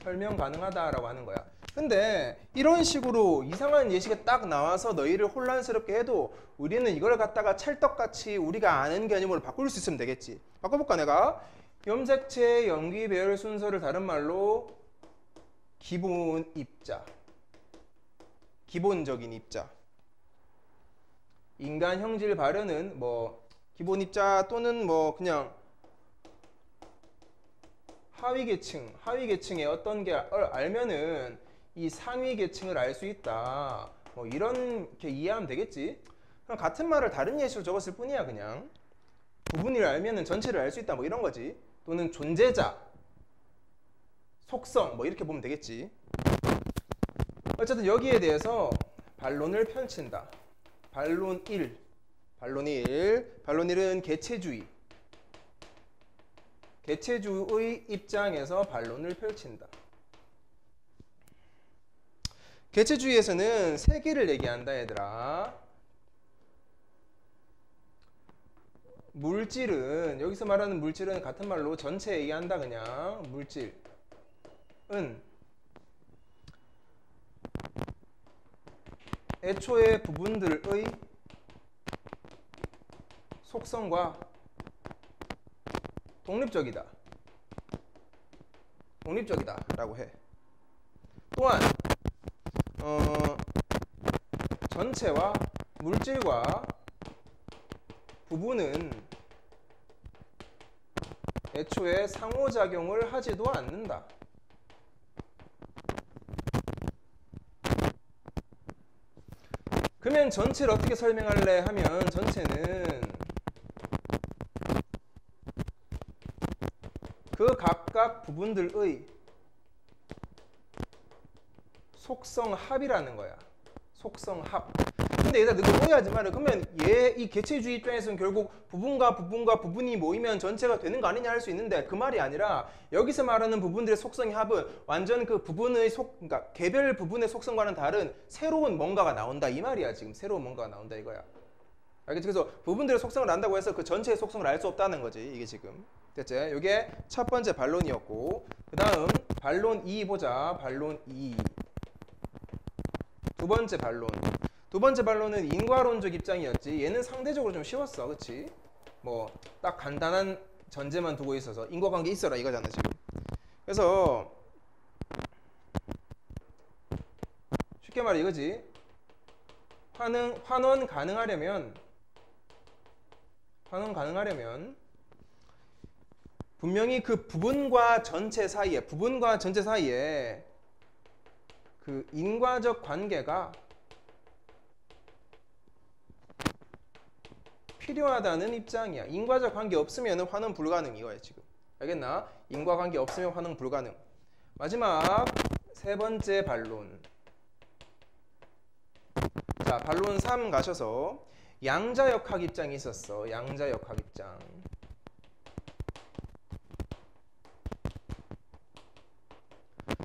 설명 가능하다라고 하는 거야. 근데 이런 식으로 이상한 예시가 딱 나와서 너희를 혼란스럽게 해도 우리는 이걸 갖다가 찰떡같이 우리가 아는 개념으로 바꿀 수 있으면 되겠지. 바꿔볼까 내가? 염색체 염기 배열 순서를 다른 말로 기본 입자, 기본적인 입자. 인간 형질 발현은 뭐 기본 입자 또는 뭐 그냥 하위 계층의 어떤 게 알면은 이 상위 계층을 알 수 있다. 뭐 이렇게 이해하면 되겠지. 그럼 같은 말을 다른 예시로 적었을 뿐이야. 그냥 부분을 알면은 전체를 알 수 있다. 뭐 이런 거지. 또는 존재자, 속성 뭐 이렇게 보면 되겠지. 어쨌든 여기에 대해서 반론을 펼친다. 반론 1. 반론 1은 개체주의. 개체주의 입장에서 반론을 펼친다. 개체주의에서는 세 개를 얘기한다 얘들아. 물질은, 여기서 말하는 물질은 같은 말로 전체 얘기한다. 그냥 물질은 애초의 부분들의 속성과 독립적이다 라고 해. 또한 전체와 물질과 부분은 애초에 상호작용을 하지도 않는다. 그러면 전체를 어떻게 설명할래 하면 전체는 그 각각 부분들의 속성합이라는 거야. 속성합. 근데 얘들아 너도 오해하지 마라. 그러면 이 개체주의 입장에서는 결국 부분과 부분이 모이면 전체가 되는 거 아니냐 할 수 있는데 그 말이 아니라 여기서 말하는 부분들의 속성의 합은 완전 그 부분의 그러니까 개별 부분의 속성과는 다른 새로운 뭔가가 나온다 이 말이야. 지금 새로운 뭔가가 나온다 이거야. 알겠지? 그래서 부분들의 속성을 안다고 해서 그 전체의 속성을 알 수 없다는 거지. 이게 지금. 됐지? 이게 첫 번째 반론이었고 그 다음 반론 2 보자. 반론 2. 두 번째 반론. 두 번째 반론은 인과론적 입장이었지. 얘는 상대적으로 좀 쉬웠어. 그치? 뭐 딱 간단한 전제만 두고 있어서 인과관계 있어라 이거잖아 지금. 그래서 쉽게 말해 이거지. 환원 가능하려면 분명히 그 부분과 전체 사이에 그 인과적 관계가 필요하다는 입장이야. 인과적 관계 없으면 환원 불가능 이거야 지금. 알겠나? 인과관계 없으면 환원 불가능. 마지막 세 번째 반론. 자, 반론 3 가셔서 양자역학 입장이 있었어. 양자역학 입장.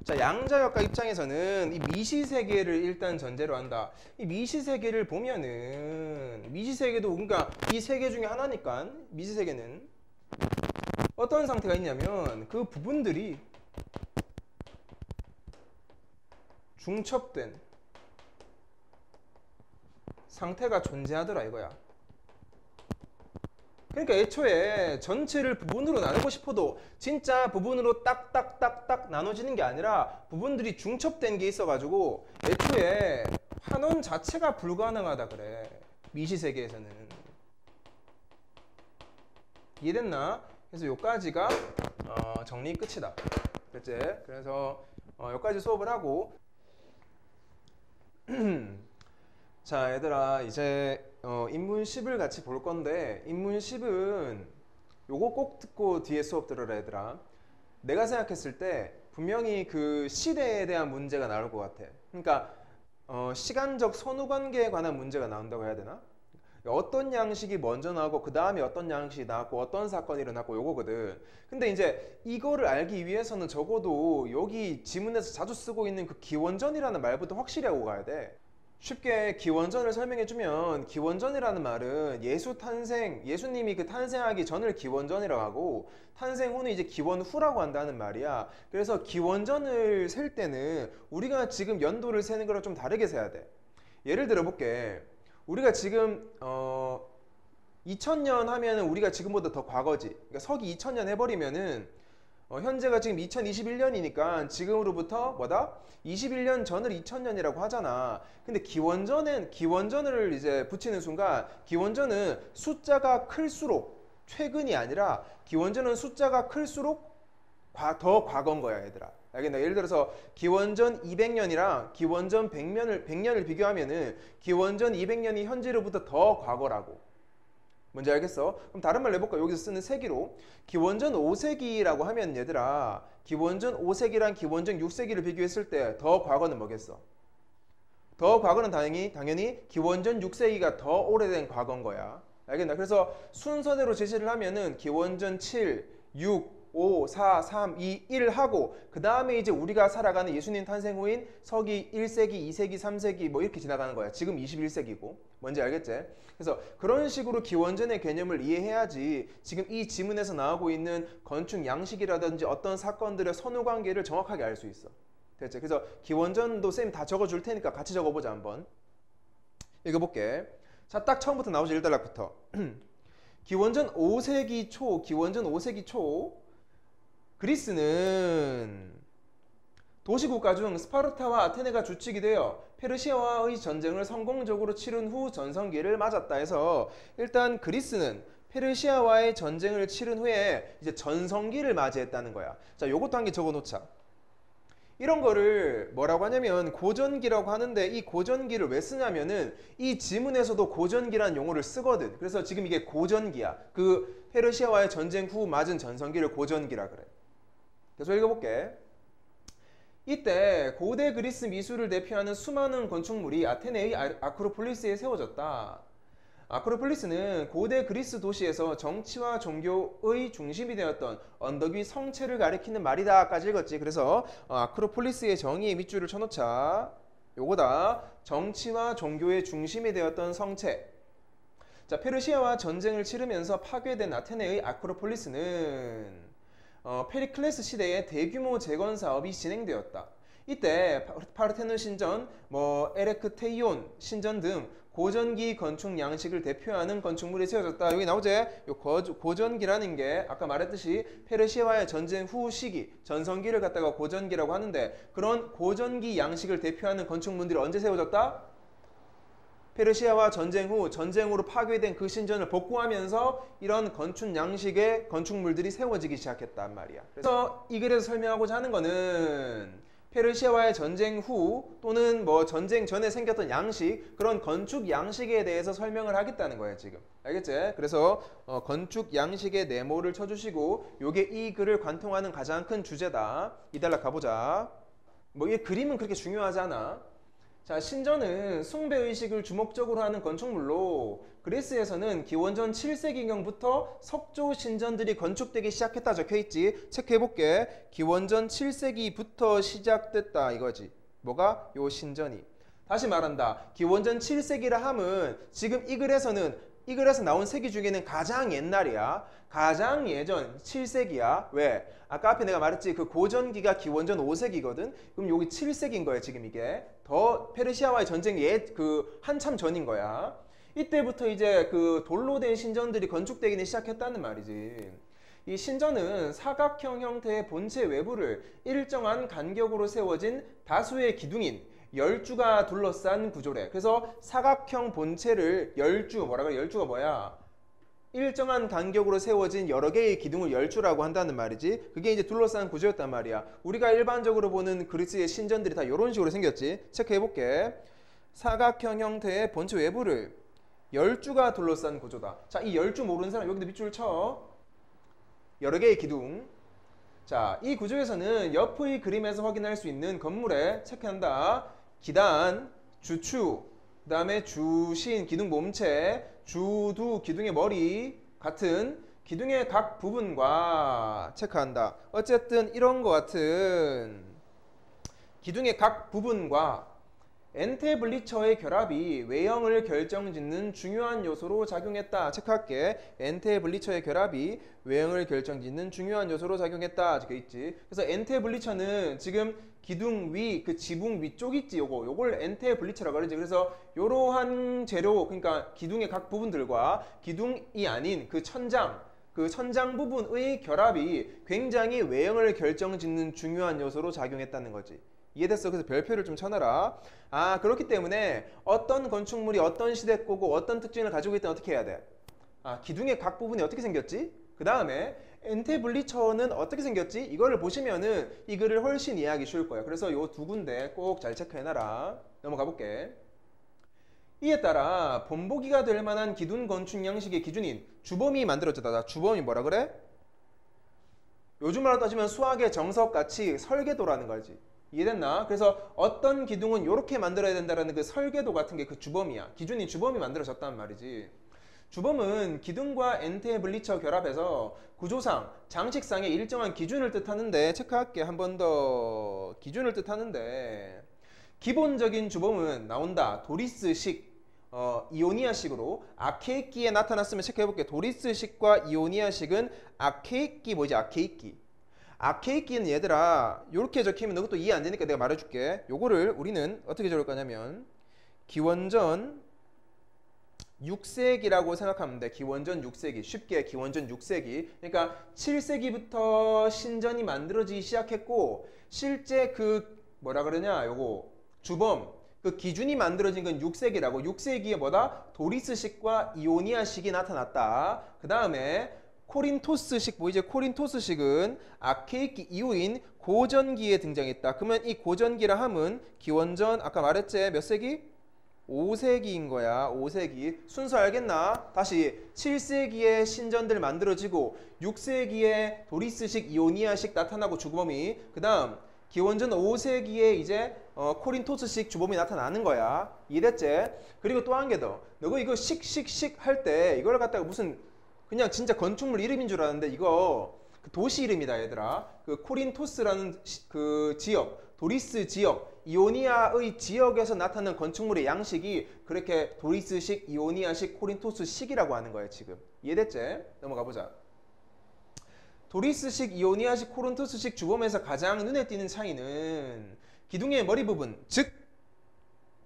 자, 양자역학 입장에서는 이 미시세계를 일단 전제로 한다. 이 미시세계를 보면은 미시세계도 그러니까 이 세계 중에 하나니까 미시세계는 어떤 상태가 있냐면 그 부분들이 중첩된 상태가 존재하더라 이거야. 그러니까 애초에 전체를 부분으로 나누고 싶어도 진짜 부분으로 딱딱딱딱 나눠지는 게 아니라 부분들이 중첩된 게 있어가지고 애초에 환원 자체가 불가능하다 그래. 미시세계에서는. 이해됐나? 그래서 요까지가 정리 끝이다. 됐지? 그래서 요까지 수업을 하고 자 얘들아 이제 인문 10을 같이 볼 건데 인문 10은 요거 꼭 듣고 뒤에 수업 들어라 얘들아. 내가 생각했을 때 분명히 그 시대에 대한 문제가 나올 것 같아. 그러니까 시간적 선후관계에 관한 문제가 나온다고 해야 되나? 그러니까 어떤 양식이 먼저 나오고 그 다음에 어떤 양식이 나왔고 어떤 사건이 일어났고 요거거든. 근데 이제 이거를 알기 위해서는 적어도 여기 지문에서 자주 쓰고 있는 그 기원전이라는 말부터 확실히 하고 가야 돼. 쉽게 기원전을 설명해주면 기원전이라는 말은 예수 탄생, 예수님이 그 탄생하기 전을 기원전이라고 하고 탄생 후는 이제 기원 후라고 한다는 말이야. 그래서 기원전을 셀 때는 우리가 지금 연도를 세는 거랑 좀 다르게 세야 돼. 예를 들어 볼게. 우리가 지금 2000년 하면은 우리가 지금보다 더 과거지. 그러니까 서기 2000년 해버리면은 현재가 지금 2021년이니까 지금으로부터 뭐다? 21년 전을 2000년이라고 하잖아. 근데 기원전을 이제 붙이는 순간 기원전은 숫자가 클수록 최근이 아니라 기원전은 숫자가 클수록 더 과거인 거야, 얘들아. 알겠나? 예를 들어서 기원전 200년이랑 기원전 100년을 비교하면은 기원전 200년이 현재로부터 더 과거라고. 뭔지 알겠어? 그럼 다른 말로 해볼까? 여기서 쓰는 세기로 기원전 5세기라고 하면 얘들아 기원전 5세기랑 기원전 6세기를 비교했을 때 더 과거는 뭐겠어? 더 과거는 당연히 기원전 6세기가 더 오래된 과거인 거야. 알겠나? 그래서 순서대로 제시를 하면은 기원전 7, 6, 5, 4, 3, 2, 1 하고 그 다음에 이제 우리가 살아가는 예수님 탄생 후인 서기 1세기, 2세기, 3세기 뭐 이렇게 지나가는 거야. 지금 21세기고. 뭔지 알겠지? 그래서 그런 식으로 기원전의 개념을 이해해야지 지금 이 지문에서 나오고 있는 건축 양식이라든지 어떤 사건들의 선후관계를 정확하게 알 수 있어. 됐지? 그래서 기원전도 쌤 다 적어줄 테니까 같이 적어보자 한번. 읽어볼게. 자, 딱 처음부터 나오죠. 1단락부터. 기원전 5세기 초 그리스는 도시국가 중 스파르타와 아테네가 주축이 되어 페르시아와의 전쟁을 성공적으로 치른 후 전성기를 맞았다 해서 일단 그리스는 페르시아와의 전쟁을 치른 후에 이제 전성기를 맞이했다는 거야. 자, 요것도 한 개 적어 놓자. 이런 거를 뭐라고 하냐면 고전기라고 하는데 이 고전기를 왜 쓰냐면은 이 지문에서도 고전기라는 용어를 쓰거든. 그래서 지금 이게 고전기야. 그 페르시아와의 전쟁 후 맞은 전성기를 고전기라 그래. 계속 읽어볼게. 이때 고대 그리스 미술을 대표하는 수많은 건축물이 아테네의 아크로폴리스에 세워졌다. 아크로폴리스는 고대 그리스 도시에서 정치와 종교의 중심이 되었던 언덕 위 성체를 가리키는 말이다까지 읽었지. 그래서 아크로폴리스의 정의의 밑줄을 쳐놓자. 요거다. 정치와 종교의 중심이 되었던 성체. 자, 페르시아와 전쟁을 치르면서 파괴된 아테네의 아크로폴리스는 페리클레스 시대에 대규모 재건 사업이 진행되었다. 이때 파르테논 신전, 에레크테이온 신전 등 고전기 건축 양식을 대표하는 건축물이 세워졌다. 여기 나오지? 고전기라는 게 아까 말했듯이 페르시아와의 전쟁 후 시기, 전성기를 갖다가 고전기라고 하는데 그런 고전기 양식을 대표하는 건축물들이 언제 세워졌다? 페르시아와 전쟁 후 전쟁으로 파괴된 그 신전을 복구하면서 이런 건축 양식의 건축물들이 세워지기 시작했단 말이야. 그래서 이 글에서 설명하고자 하는 거는 페르시아와의 전쟁 후 또는 전쟁 전에 생겼던 양식, 그런 건축 양식에 대해서 설명을 하겠다는 거예요 지금. 알겠지? 그래서 건축 양식의 네모를 쳐주시고 요게 이 글을 관통하는 가장 큰 주제다. 이달락 가보자. 이 그림은 그렇게 중요하지 않아. 자, 신전은 숭배의식을 주목적으로 하는 건축물로 그리스에서는 기원전 7세기경부터 석조 신전들이 건축되기 시작했다 적혀있지. 체크해볼게. 기원전 7세기부터 시작됐다 이거지. 뭐가? 요 신전이. 다시 말한다. 기원전 7세기라 함은 지금 이 글에서 나온 세기 중에는 가장 옛날이야. 가장 예전 7세기야. 왜? 아까 앞에 내가 말했지. 그 고전기가 기원전 5세기거든. 그럼 여기 7세기인 거야 지금 이게. 더 페르시아와의 전쟁 한참 전인 거야. 이때부터 이제 그 돌로 된 신전들이 건축되기는 시작했다는 말이지. 이 신전은 사각형 형태의 본체 외부를 일정한 간격으로 세워진 다수의 기둥인 열주가 둘러싼 구조래. 그래서 사각형 본체를 열주가 뭐야? 일정한 간격으로 세워진 여러 개의 기둥을 열주라고 한다는 말이지. 그게 이제 둘러싼 구조였단 말이야. 우리가 일반적으로 보는 그리스의 신전들이 다 이런 식으로 생겼지. 체크해볼게. 사각형 형태의 본체 외부를 열주가 둘러싼 구조다. 자, 이 열주 모르는 사람 여기도 밑줄 쳐. 여러 개의 기둥. 자, 이 구조에서는 옆의 그림에서 확인할 수 있는 건물에 체크한다. 기단, 주축, 그 다음에 주신 기둥 몸체, 주두 기둥의 머리 같은 기둥의 각 부분과 체크한다. 어쨌든 이런 거 같은 기둥의 각 부분과 엔테블리처의 결합이 외형을 결정짓는 중요한 요소로 작용했다. 체크할게. 엔테블리처의 결합이 외형을 결정짓는 중요한 요소로 작용했다. 적혀 있지. 그래서 엔테블리처는 지금 기둥 위, 그 지붕 위쪽 있지. 요걸 엔테블리처라고 그러지. 그래서 요러한 재료, 그러니까 기둥의 각 부분들과 기둥이 아닌 그 천장 부분의 결합이 굉장히 외형을 결정짓는 중요한 요소로 작용했다는 거지. 이해됐어? 그래서 별표를 좀 쳐놔라. 아, 그렇기 때문에 어떤 건축물이 어떤 시대 거고 어떤 특징을 가지고 있다면 어떻게 해야 돼? 아, 기둥의 각 부분이 어떻게 생겼지? 그 다음에 엔테블리처는 어떻게 생겼지? 이거를 보시면은 이 글을 훨씬 이해하기 쉬울 거야. 그래서 요 두 군데 꼭 잘 체크해놔라. 넘어가 볼게. 이에 따라 본보기가 될 만한 기둥 건축 양식의 기준인 주범이 만들어졌다. 주범이 뭐라 그래? 요즘 말로 따지면 수학의 정석같이 설계도라는 거지. 이해됐나? 그래서 어떤 기둥은 이렇게 만들어야 된다는 그 설계도 같은 게 그 주범이야. 기준인 주범이 만들어졌단 말이지. 주범은 기둥과 엔테블리처 결합해서 구조상, 장식상의 일정한 기준을 뜻하는데, 체크할게. 한 번 더. 기준을 뜻하는데, 기본적인 주범은 나온다. 도리스식, 이오니아식으로 아케이키에 나타났으면 체크해볼게. 도리스식과 이오니아식은 아케이키 뭐지? 아케이키는 얘들아 요렇게 적히면 너도 이해 안 되니까 내가 말해줄게. 요거를 우리는 어떻게 적을 거냐면 기원전 6세기라고 생각하면 돼. 기원전 6세기. 쉽게 기원전 6세기. 그러니까 7세기부터 신전이 만들어지기 시작했고 실제 그 뭐라 그러냐 요거 주범 그 기준이 만들어진 건 6세기라고. 6세기에 뭐다? 도리스식과 이오니아식이 나타났다. 그 다음에 코린토스식 보이지? 코린토스식은 아케이키 이후인 고전기에 등장했다. 그러면 이 고전기라 함은 기원전 아까 말했지? 몇 세기? 5세기인 거야. 5세기. 순서 알겠나? 다시 7세기에 신전들 만들어지고 6세기에 도리스식 이오니아식 나타나고 주범이 그 다음 기원전 5세기에 이제 코린토스식 주범이 나타나는 거야. 이해됐지? 그리고 또 한 개 더. 너가 이거 식 할 때 이걸 갖다가 무슨 그냥 진짜 건축물 이름인 줄 알았는데 이거 그 도시 이름이다 얘들아. 그 코린토스라는 그 지역, 도리스 지역, 이오니아의 지역에서 나타나는 건축물의 양식이 그렇게 도리스식, 이오니아식, 코린토스식이라고 하는 거야 지금. 이해됐지? 넘어가 보자. 도리스식, 이오니아식, 코린토스식 주범에서 가장 눈에 띄는 차이는 기둥의 머리 부분, 즉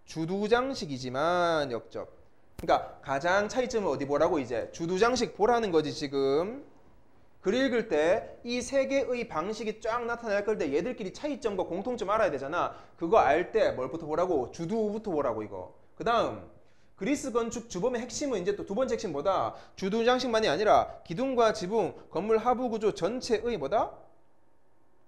주두장식이지만 역적. 그러니까 가장 차이점은 어디 보라고 이제 주두장식 보라는 거지 지금. 글 읽을 때 이 세 개의 방식이 쫙 나타날 건데 얘들끼리 차이점과 공통점 알아야 되잖아. 그거 알 때 뭘부터 보라고? 주두부터 보라고 이거. 그 다음 그리스 건축 주범의 핵심은 이제 또 두 번째 핵심 뭐다? 주두장식만이 아니라 기둥과 지붕, 건물 하부 구조 전체의 뭐다?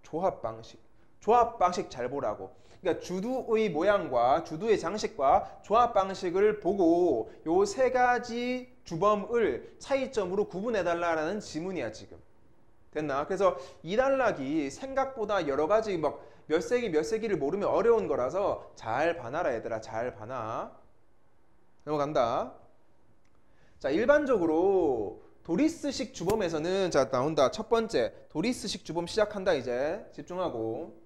조합 방식. 조합 방식 잘 보라고. 그러니까 주두의 모양과 주두의 장식과 조합 방식을 보고 요 세 가지 주범을 차이점으로 구분해달라는 지문이야 지금. 됐나? 그래서 이 단락이 생각보다 여러 가지 막 몇 세기를 모르면 어려운 거라서 잘 봐놔라 얘들아. 잘 봐놔. 넘어간다. 자, 일반적으로 도리스식 주범에서는 자 나온다. 첫 번째 도리스식 주범 시작한다. 이제 집중하고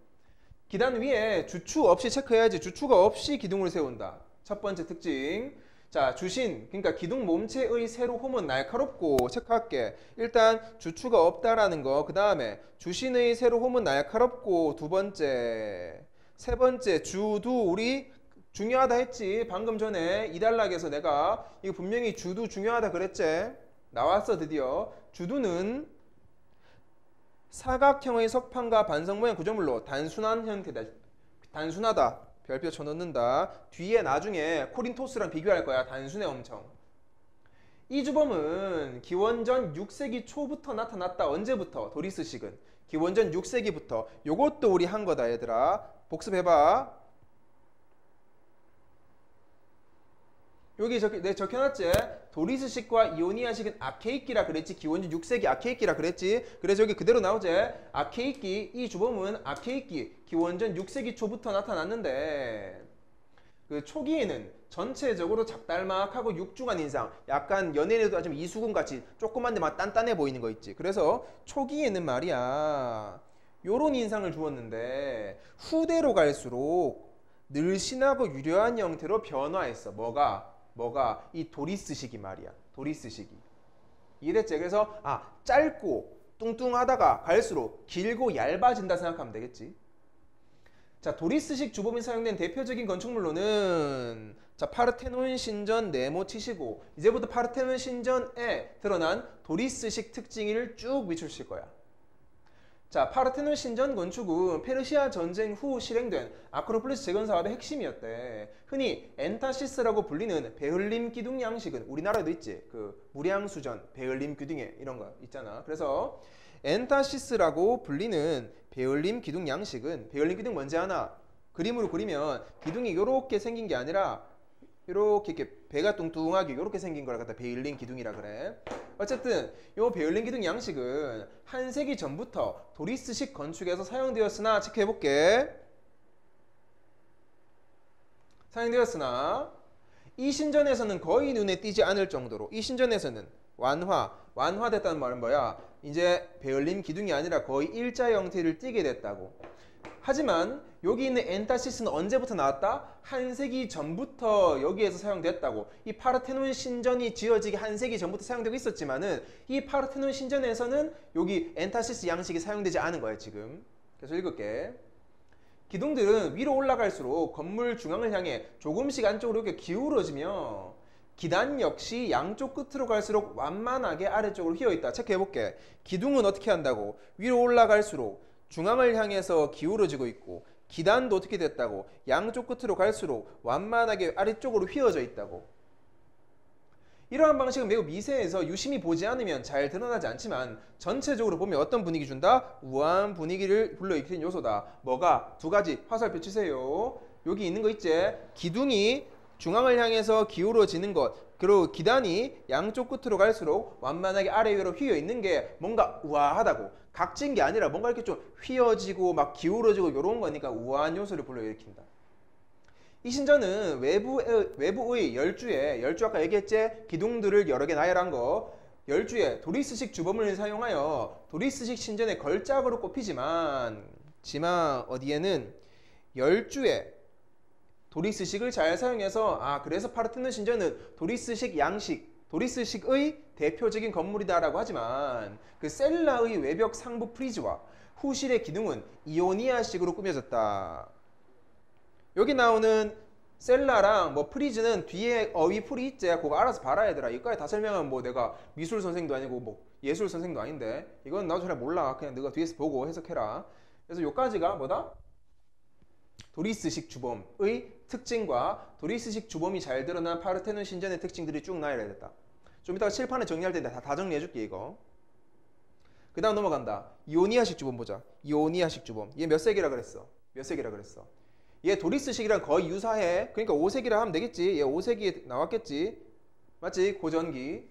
기단 위에 주추 없이 체크해야지. 주추가 없이 기둥을 세운다. 첫 번째 특징. 자, 주신 그러니까 기둥 몸체의 세로 홈은 날카롭고 체크할게. 일단 주추가 없다라는 거. 그 다음에 주신의 세로 홈은 날카롭고 두 번째. 세 번째 주두 우리 중요하다 했지. 방금 전에 이 단락에서 내가 이거 분명히 주두 중요하다 그랬지. 나왔어 드디어. 주두는 사각형의 석판과 반석 모양 구조물로 단순한 형태다. 단순하다. 별표 쳐넣는다. 뒤에 나중에 코린토스랑 비교할 거야. 단순해 엄청. 이 주범은 기원전 6세기 초부터 나타났다. 언제부터? 도리스식은 기원전 6세기부터. 요것도 우리 한 거다 얘들아. 복습해봐. 여기 내가 적혀놨지? 도리스식과 이오니아식은 아케이키라 그랬지. 기원전 6세기 아케이키라 그랬지. 그래서 여기 그대로 나오지? 아케이키, 이 주범은 아케이키, 기원전 6세기 초부터 나타났는데 그 초기에는 전체적으로 작달막하고 육중한 인상, 약간 연예인에도 좀 이수근 같이 조그만데 막 단단해 보이는 거 있지. 그래서 초기에는 말이야 요런 인상을 주었는데 후대로 갈수록 늘씬하고 유려한 형태로 변화했어. 뭐가 이 도리스식이 말이야. 도리스식이. 이해됐지? 그래서 짧고 뚱뚱하다가 갈수록 길고 얇아진다 생각하면 되겠지. 자, 도리스식 주범이 사용된 대표적인 건축물로는 자, 파르테논 신전 네모 치시고 이제부터 파르테논 신전에 드러난 도리스식 특징을 쭉 비추실 거야. 자, 파르테논 신전 건축은 페르시아 전쟁 후 실행된 아크로폴리스 재건 사업의 핵심이었대. 흔히 엔타시스라고 불리는 베을림 기둥 양식은 우리나라에도 있지. 그 무량수전, 베을림 기둥에 이런 거 있잖아. 그래서 엔타시스라고 불리는 베을림 기둥 양식은 베을림 기둥 뭔지 아나? 그림으로 그리면 기둥이 이렇게 생긴 게 아니라 이렇게 배가 뚱뚱하게 이렇게 생긴 걸 갖다 베을림 기둥이라 그래. 어쨌든 이 베을림 기둥 양식은 한 세기 전부터 도리스식 건축에서 사용되었으나 체크해볼게. 사용되었으나 이 신전에서는 거의 눈에 띄지 않을 정도로 이 신전에서는 완화됐다는 말은 뭐야? 이제 베을림 기둥이 아니라 거의 일자 형태를 띠게 됐다고. 하지만 여기 있는 엔타시스는 언제부터 나왔다? 한 세기 전부터 여기에서 사용됐다고. 이 파르테논 신전이 지어지기 한 세기 전부터 사용되고 있었지만은 이 파르테논 신전에서는 여기 엔타시스 양식이 사용되지 않은 거야 지금. 그래서 읽을게. 기둥들은 위로 올라갈수록 건물 중앙을 향해 조금씩 안쪽으로 이렇게 기울어지며 기단 역시 양쪽 끝으로 갈수록 완만하게 아래쪽으로 휘어있다. 체크해볼게. 기둥은 어떻게 한다고? 위로 올라갈수록 중앙을 향해서 기울어지고 있고 기단도 어떻게 됐다고? 양쪽 끝으로 갈수록 완만하게 아래쪽으로 휘어져 있다고. 이러한 방식은 매우 미세해서 유심히 보지 않으면 잘 드러나지 않지만 전체적으로 보면 어떤 분위기 준다? 우아한 분위기를 불러일으키는 요소다. 뭐가? 두 가지 화살표 치세요. 여기 있는 거 있지? 기둥이 중앙을 향해서 기울어지는 것, 그리고 기단이 양쪽 끝으로 갈수록 완만하게 아래 위로 휘어 있는 게 뭔가 우아하다고. 각진 게 아니라 뭔가 이렇게 좀 휘어지고 막 기울어지고 이런 거니까 우아한 요소를 불러일으킨다. 이 신전은 외부의 열주 아까 얘기했지? 기둥들을 여러 개 나열한 거 열주에 도리스식 주범을 사용하여 도리스식 신전의 걸작으로 꼽히지만 어디에는 열주에 도리스식을 잘 사용해서 그래서 파르테논 신전은 도리스식의 대표적인 건물이다라고 하지만 그 셀라의 외벽 상부 프리즈와 후실의 기둥은 이오니아식으로 꾸며졌다. 여기 나오는 셀라랑 프리즈는 뒤에 어휘 풀이 있지. 그거 알아서 봐라 얘들아. 이거까지 다 설명하면 내가 미술 선생도 아니고 예술 선생도 아닌데 이건 나도 잘 몰라. 그냥 너가 뒤에서 보고 해석해라. 그래서 요까지가 뭐다? 도리스식 주범의 특징과 도리스식 주범이 잘 드러난 파르테논 신전의 특징들이 쭉 나열해야겠다. 좀 이따가 칠판에 정리할 텐데 다 정리해줄게 이거. 그 다음 넘어간다. 이오니아식 주범 보자. 이오니아식 주범. 얘 몇 세기라 그랬어? 얘 도리스식이랑 거의 유사해. 그러니까 5세기라 하면 되겠지. 얘 5세기에 나왔겠지. 맞지? 고전기.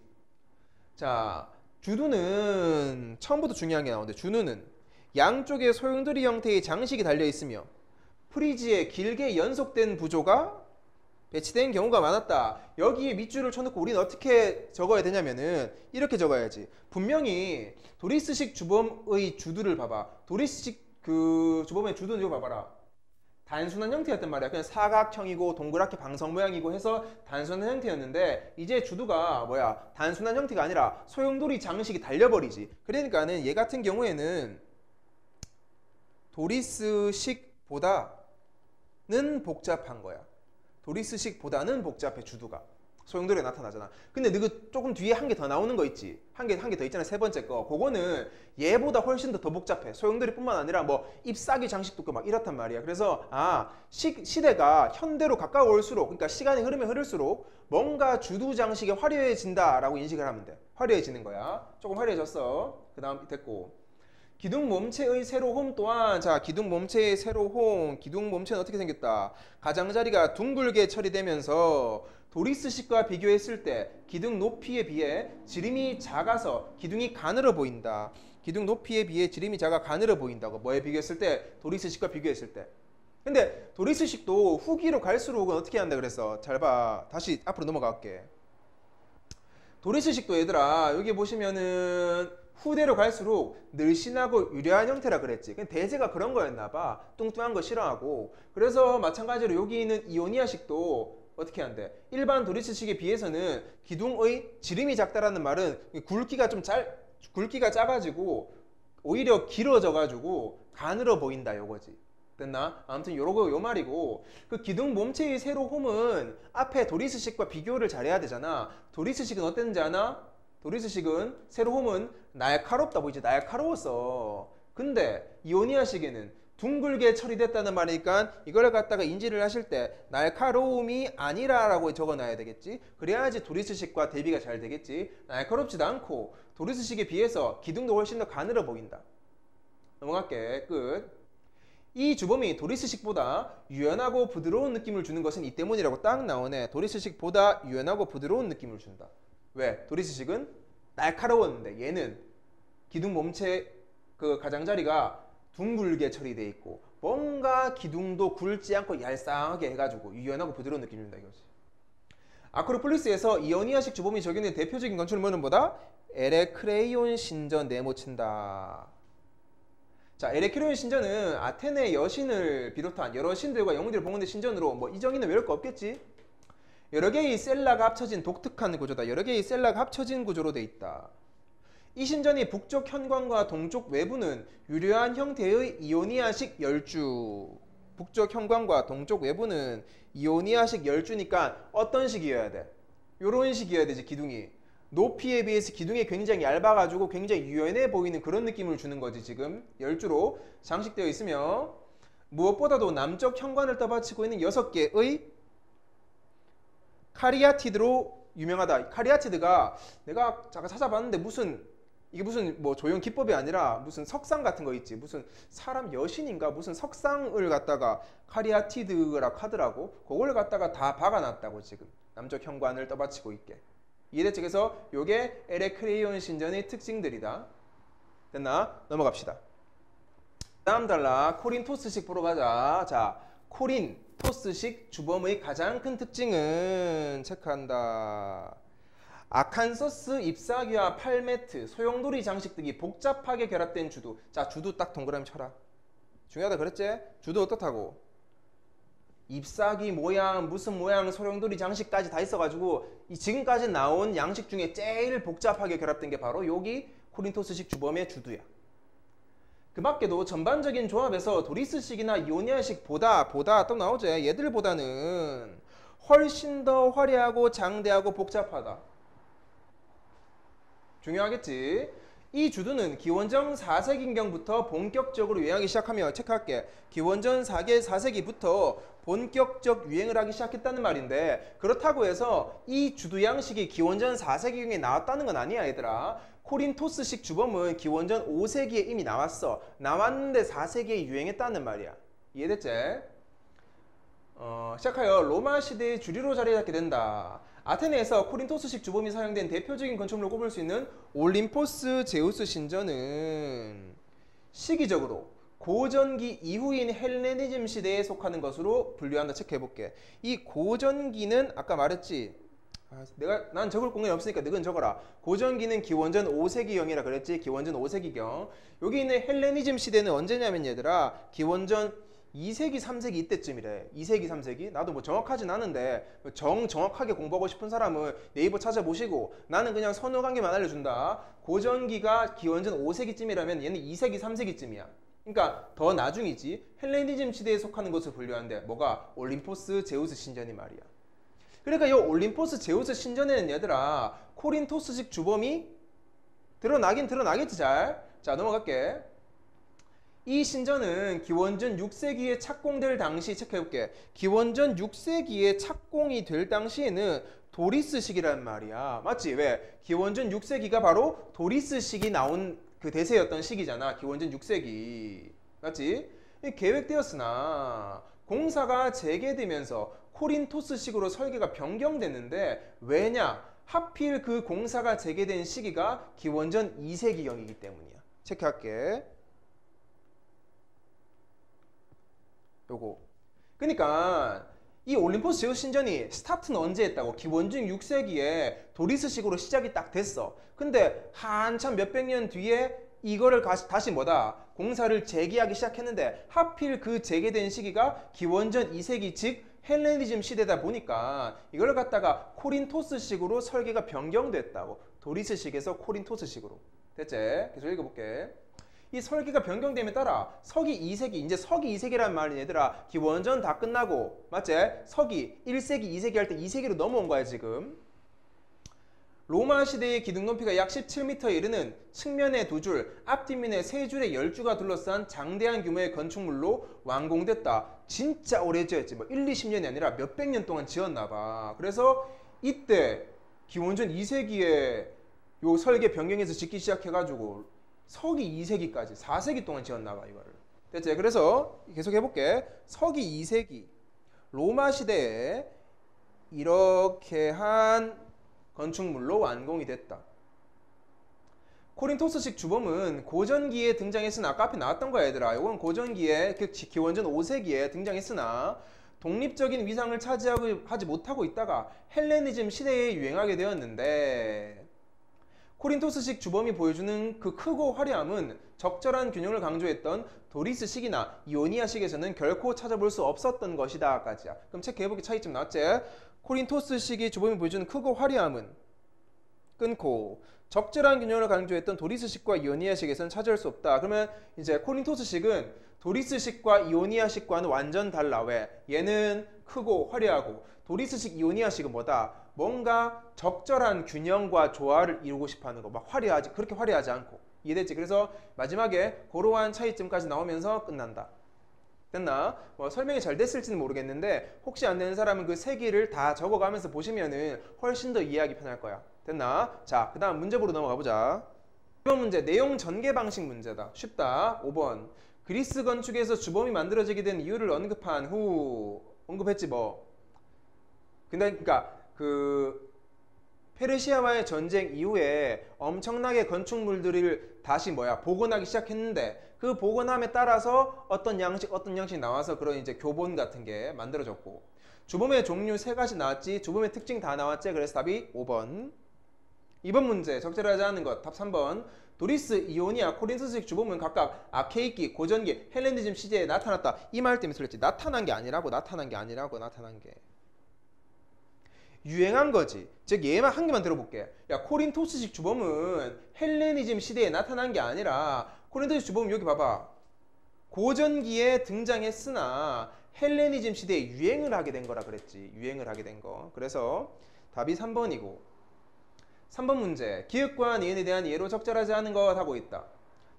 자, 주두는 처음부터 중요한 게 나오는데 주누는 양쪽에 소용돌이 형태의 장식이 달려있으며 프리지에 길게 연속된 부조가 배치된 경우가 많았다. 여기에 밑줄을 쳐놓고 우리는 어떻게 적어야 되냐면은 이렇게 적어야지. 분명히 도리스식 주범의 주두를 봐봐. 도리스식 그 주범의 주두는 이거 봐봐라. 단순한 형태였단 말이야. 그냥 사각형이고 동그랗게 방석 모양이고 해서 단순한 형태였는데 이제 주두가 단순한 형태가 아니라 소용돌이 장식이 달려버리지. 그러니까는 얘 같은 경우에는 도리스식보다는 복잡한 거야. 도리스식보다는 복잡해. 주두가 소용돌이에 나타나잖아. 근데 너가 조금 뒤에 한 개 더 나오는 거 있지. 한 개 더 있잖아. 세 번째 거. 그거는 얘보다 훨씬 더 복잡해. 소용돌이뿐만 아니라 잎사귀 장식도 있고 막 이렇단 말이야. 그래서 시대가 현대로 가까울수록, 그러니까 시간이 흐르면 흐를수록 뭔가 주두 장식이 화려해진다라고 인식을 하면 돼. 화려해지는 거야. 조금 화려해졌어. 그 다음 됐고. 기둥 몸체의 세로홈 또한 기둥 몸체의 세로홈, 기둥 몸체는 어떻게 생겼다? 가장자리가 둥글게 처리되면서 도리스식과 비교했을 때 기둥 높이에 비해 지름이 작아서 기둥이 가늘어 보인다. 기둥 높이에 비해 지름이 작아 가늘어 보인다고. 뭐에 비교했을 때? 도리스식과 비교했을 때. 근데 도리스식도 후기로 갈수록은 어떻게 한다 그랬어? 잘 봐. 다시 앞으로 넘어갈게. 도리스식도 얘들아 여기 보시면은 후대로 갈수록 늘씬하고 유려한 형태라 그랬지. 대세가 그런 거였나 봐. 뚱뚱한 거 싫어하고. 그래서 마찬가지로 여기 있는 이오니아식도 어떻게 한대? 일반 도리스식에 비해서는 기둥의 지름이 작다라는 말은 굵기가 작아지고 오히려 길어져가지고 가늘어 보인다 요거지. 됐나? 아무튼 요러고 요 말이고, 그 기둥 몸체의 세로홈은 앞에 도리스식과 비교를 잘해야 되잖아. 도리스식은 어땠는지 아나? 도리스식은 세로홈은 날카롭다 보이지. 날카로웠어. 근데 이오니아식에는 둥글게 처리됐다는 말이니까 이걸 갖다가 인지를 하실 때 날카로움이 아니라라고 적어놔야 되겠지. 그래야지 도리스식과 대비가 잘 되겠지. 날카롭지도 않고 도리스식에 비해서 기둥도 훨씬 더 가늘어 보인다. 넘어갈게. 끝. 이 주범이 도리스식보다 유연하고 부드러운 느낌을 주는 것은 이 때문이라고 딱 나오네. 도리스식보다 유연하고 부드러운 느낌을 준다. 왜? 도리스식은 날카로웠는데 얘는 기둥 몸체 그 가장자리가 둥글게 처리되어 있고 뭔가 기둥도 굵지 않고 얄쌍하게 해가지고 유연하고 부드러운 느낌을 준다 이거지. 아크로폴리스에서 이오니아식 주범이 적용된 대표적인 건축물은 뭐다? 에레크레이온 신전 네모친다. 자, 에레크레이온 신전은 아테네 여신을 비롯한 여러 신들과 영웅들을 봉헌된 신전으로 뭐 이정의는 외울 거 없겠지? 여러 개의 셀라가 합쳐진 독특한 구조다. 여러 개의 셀라가 합쳐진 구조로 돼 있다. 이 신전의 북쪽 현관과 동쪽 외부는 유려한 형태의 이오니아식 열주. 북쪽 현관과 동쪽 외부는 이오니아식 열주니까 어떤 식이어야 돼? 요런 식이어야 되지. 기둥이 높이에 비해서 기둥이 굉장히 얇아가지고 굉장히 유연해 보이는 그런 느낌을 주는 거지. 지금 열주로 장식되어 있으며 무엇보다도 남쪽 현관을 떠받치고 있는 6개의 카리아티드로 유명하다. 카리아티드가 내가 잠깐 찾아봤는데 이게 무슨 뭐 조형 기법이 아니라 무슨 석상 같은 거 있지. 무슨 사람 여신인가 무슨 석상을 갖다가 카리아티드라고 하더라고. 그걸 갖다가 다 박아놨다고 지금 남쪽 현관을 떠받치고 있게. 이해됐지? 그래서 요게 에레크레이온 신전의 특징들이다. 됐나? 넘어갑시다. 다음 단락 코린토스식 보러 가자. 자, 코린토스식 주범의 가장 큰 특징은 체크한다. 아칸소스 잎사귀와 팔매트, 소용돌이 장식 등이 복잡하게 결합된 주두. 자, 주두 딱 동그라미 쳐라. 중요하다 그랬지? 주두 어떻다고? 잎사귀 모양, 무슨 모양, 소용돌이 장식까지 다 있어가지고 이 지금까지 나온 양식 중에 제일 복잡하게 결합된 게 바로 여기 코린토스식 주범의 주두야. 그 밖에도 전반적인 조합에서 도리스식이나 이오니아식보다 또 나오지. 얘들보다는 훨씬 더 화려하고 장대하고 복잡하다. 중요하겠지. 이 주두는 기원전 4세기경부터 본격적으로 유행하기 시작하며 체크할게. 기원전 4세기부터 본격적 유행을 하기 시작했다는 말인데 그렇다고 해서 이 주두 양식이 기원전 4세기경에 나왔다는 건 아니야 얘들아. 코린토스식 주범은 기원전 5세기에 이미 나왔어. 나왔는데 4세기에 유행했다는 말이야. 이해됐지? 시작하여 로마 시대의 주류로 자리 잡게 된다. 아테네에서 코린토스식 주범이 사용된 대표적인 건축물로 꼽을 수 있는 올림포스 제우스 신전은 시기적으로 고전기 이후인 헬레니즘 시대에 속하는 것으로 분류한다. 체크해볼게. 이 고전기는 아까 말했지. 난 적을 공간이 없으니까 너는 적어라. 고전기는 기원전 5세기경이라 그랬지. 기원전 5세기경. 여기 있는 헬레니즘 시대는 언제냐면 얘들아 기원전 2세기, 3세기 이때쯤이래. 2세기, 3세기? 나도 뭐 정확하진 않은데 정확하게 공부하고 싶은 사람은 네이버 찾아보시고 나는 그냥 서너 단계만 알려준다. 고전기가 기원전 5세기쯤이라면 얘는 2세기, 3세기쯤이야. 그러니까 더 나중이지. 헬레니즘 시대에 속하는 것을 분류하는데 뭐가? 올림포스 제우스 신전이 말이야. 그러니까 이 올림포스 제우스 신전에는 얘들아 코린토스식 주범이 드러나겠지 잘. 자, 넘어갈게. 이 신전은 기원전 6세기에 착공될 당시 체크해볼게. 기원전 6세기에 착공이 될 당시에는 도리스식이란 말이야. 맞지? 왜? 기원전 6세기가 바로 도리스식이 나온 그 대세였던 시기잖아. 기원전 6세기. 맞지? 계획되었으나 공사가 재개되면서 코린토스식으로 설계가 변경됐는데 왜냐? 하필 그 공사가 재개된 시기가 기원전 2세기경이기 때문이야. 체크할게. 요거 그러니까 이 올림포스 제우스 신전이 스타트는 언제 했다고? 기원전 6세기에 도리스식으로 시작이 딱 됐어. 근데 한참 몇백 년 뒤에 이거를 다시 뭐다? 공사를 재개하기 시작했는데 하필 그 재개된 시기가 기원전 2세기 즉 헬레니즘 시대다 보니까 이걸 갖다가 코린토스식으로 설계가 변경됐다고. 도리스식에서 코린토스식으로. 됐지? 계속 읽어볼게. 이 설계가 변경됨에 따라 서기 2세기, 이제 서기 2세기란 말이 얘들아 기원전 다 끝나고 맞지? 서기 1세기, 2세기 할 때 2세기로 넘어온 거야 지금. 로마 시대의 기둥 높이가 약 17m에 이르는 측면의 2줄, 앞뒷면에 3줄의 10주가 둘러싼 장대한 규모의 건축물로 완공됐다. 진짜 오래 지었지. 뭐 1, 20년이 아니라 몇백 년 동안 지었나 봐. 그래서 이때 기원전 2세기에 요 설계 변경해서 짓기 시작해가지고 서기 2세기까지 4세기 동안 지었나 봐 이거를. 됐지? 그래서 계속 해볼게. 서기 2세기 로마 시대에 이렇게 한 건축물로 완공이 됐다. 코린토스식 주범은 고전기에 등장했으나 아까 앞에 나왔던 거야 얘들아. 이건 고전기에 기원전 5세기에 등장했으나 독립적인 위상을 차지하지 못하고 있다가 헬레니즘 시대에 유행하게 되었는데 코린토스식 주범이 보여주는 그 크고 화려함은 적절한 균형을 강조했던 도리스식이나 이오니아식에서는 결코 찾아볼 수 없었던 것이다 까지야. 그럼 체크해보기 차이점 나왔지? 코린토스식이 주범이 보여주는 크고 화려함은 끊고 적절한 균형을 강조했던 도리스식과 이오니아식에서는 찾아올 수 없다. 그러면 이제 코린토스식은 도리스식과 이오니아식과는 완전 달라. 왜? 얘는 크고 화려하고 도리스식 이오니아식은 뭐다? 뭔가 적절한 균형과 조화를 이루고 싶어하는 거. 막 화려하지 그렇게 화려하지 않고. 이해됐지? 그래서 마지막에 그러한 차이점까지 나오면서 끝난다. 됐나? 뭐 설명이 잘 됐을지는 모르겠는데 혹시 안 되는 사람은 그 세 개를 다 적어가면서 보시면은 훨씬 더 이해하기 편할 거야. 됐나? 자, 그 다음 문제 보러 넘어가 보자. 이번 문제 내용 전개 방식 문제다. 쉽다. 5번 그리스 건축에서 주범이 만들어지게 된 이유를 언급한 후 언급했지 뭐. 근데 그러니까 그 페르시아와의 전쟁 이후에 엄청나게 건축물들을 다시 복원하기 시작했는데 그 복원함에 따라서 어떤 양식 나와서 그런 이제 교본 같은 게 만들어졌고 주범의 종류 3가지 나왔지. 주범의 특징 다 나왔지. 그래서 답이 5번. 이번 문제 적절하지 않은 것 답 3번. 도리스, 이오니아, 코린토스식 주범은 각각 아케이키, 고전기, 헬레니즘 시대에 나타났다. 이 말 때문에 틀렸지. 나타난 게 아니라고. 나타난 게 유행한 거지. 즉 얘만 한 개만 들어볼게. 야, 코린토스식 주범은 헬레니즘 시대에 나타난 게 아니라 코린토스식 주범은 여기 봐봐. 고전기에 등장했으나 헬레니즘 시대에 유행을 하게 된 거라 그랬지. 유행을 하게 된 거. 그래서 답이 3번이고 3번 문제 기역과 니은에 대한 예로 적절하지 않은 것 하고 있다.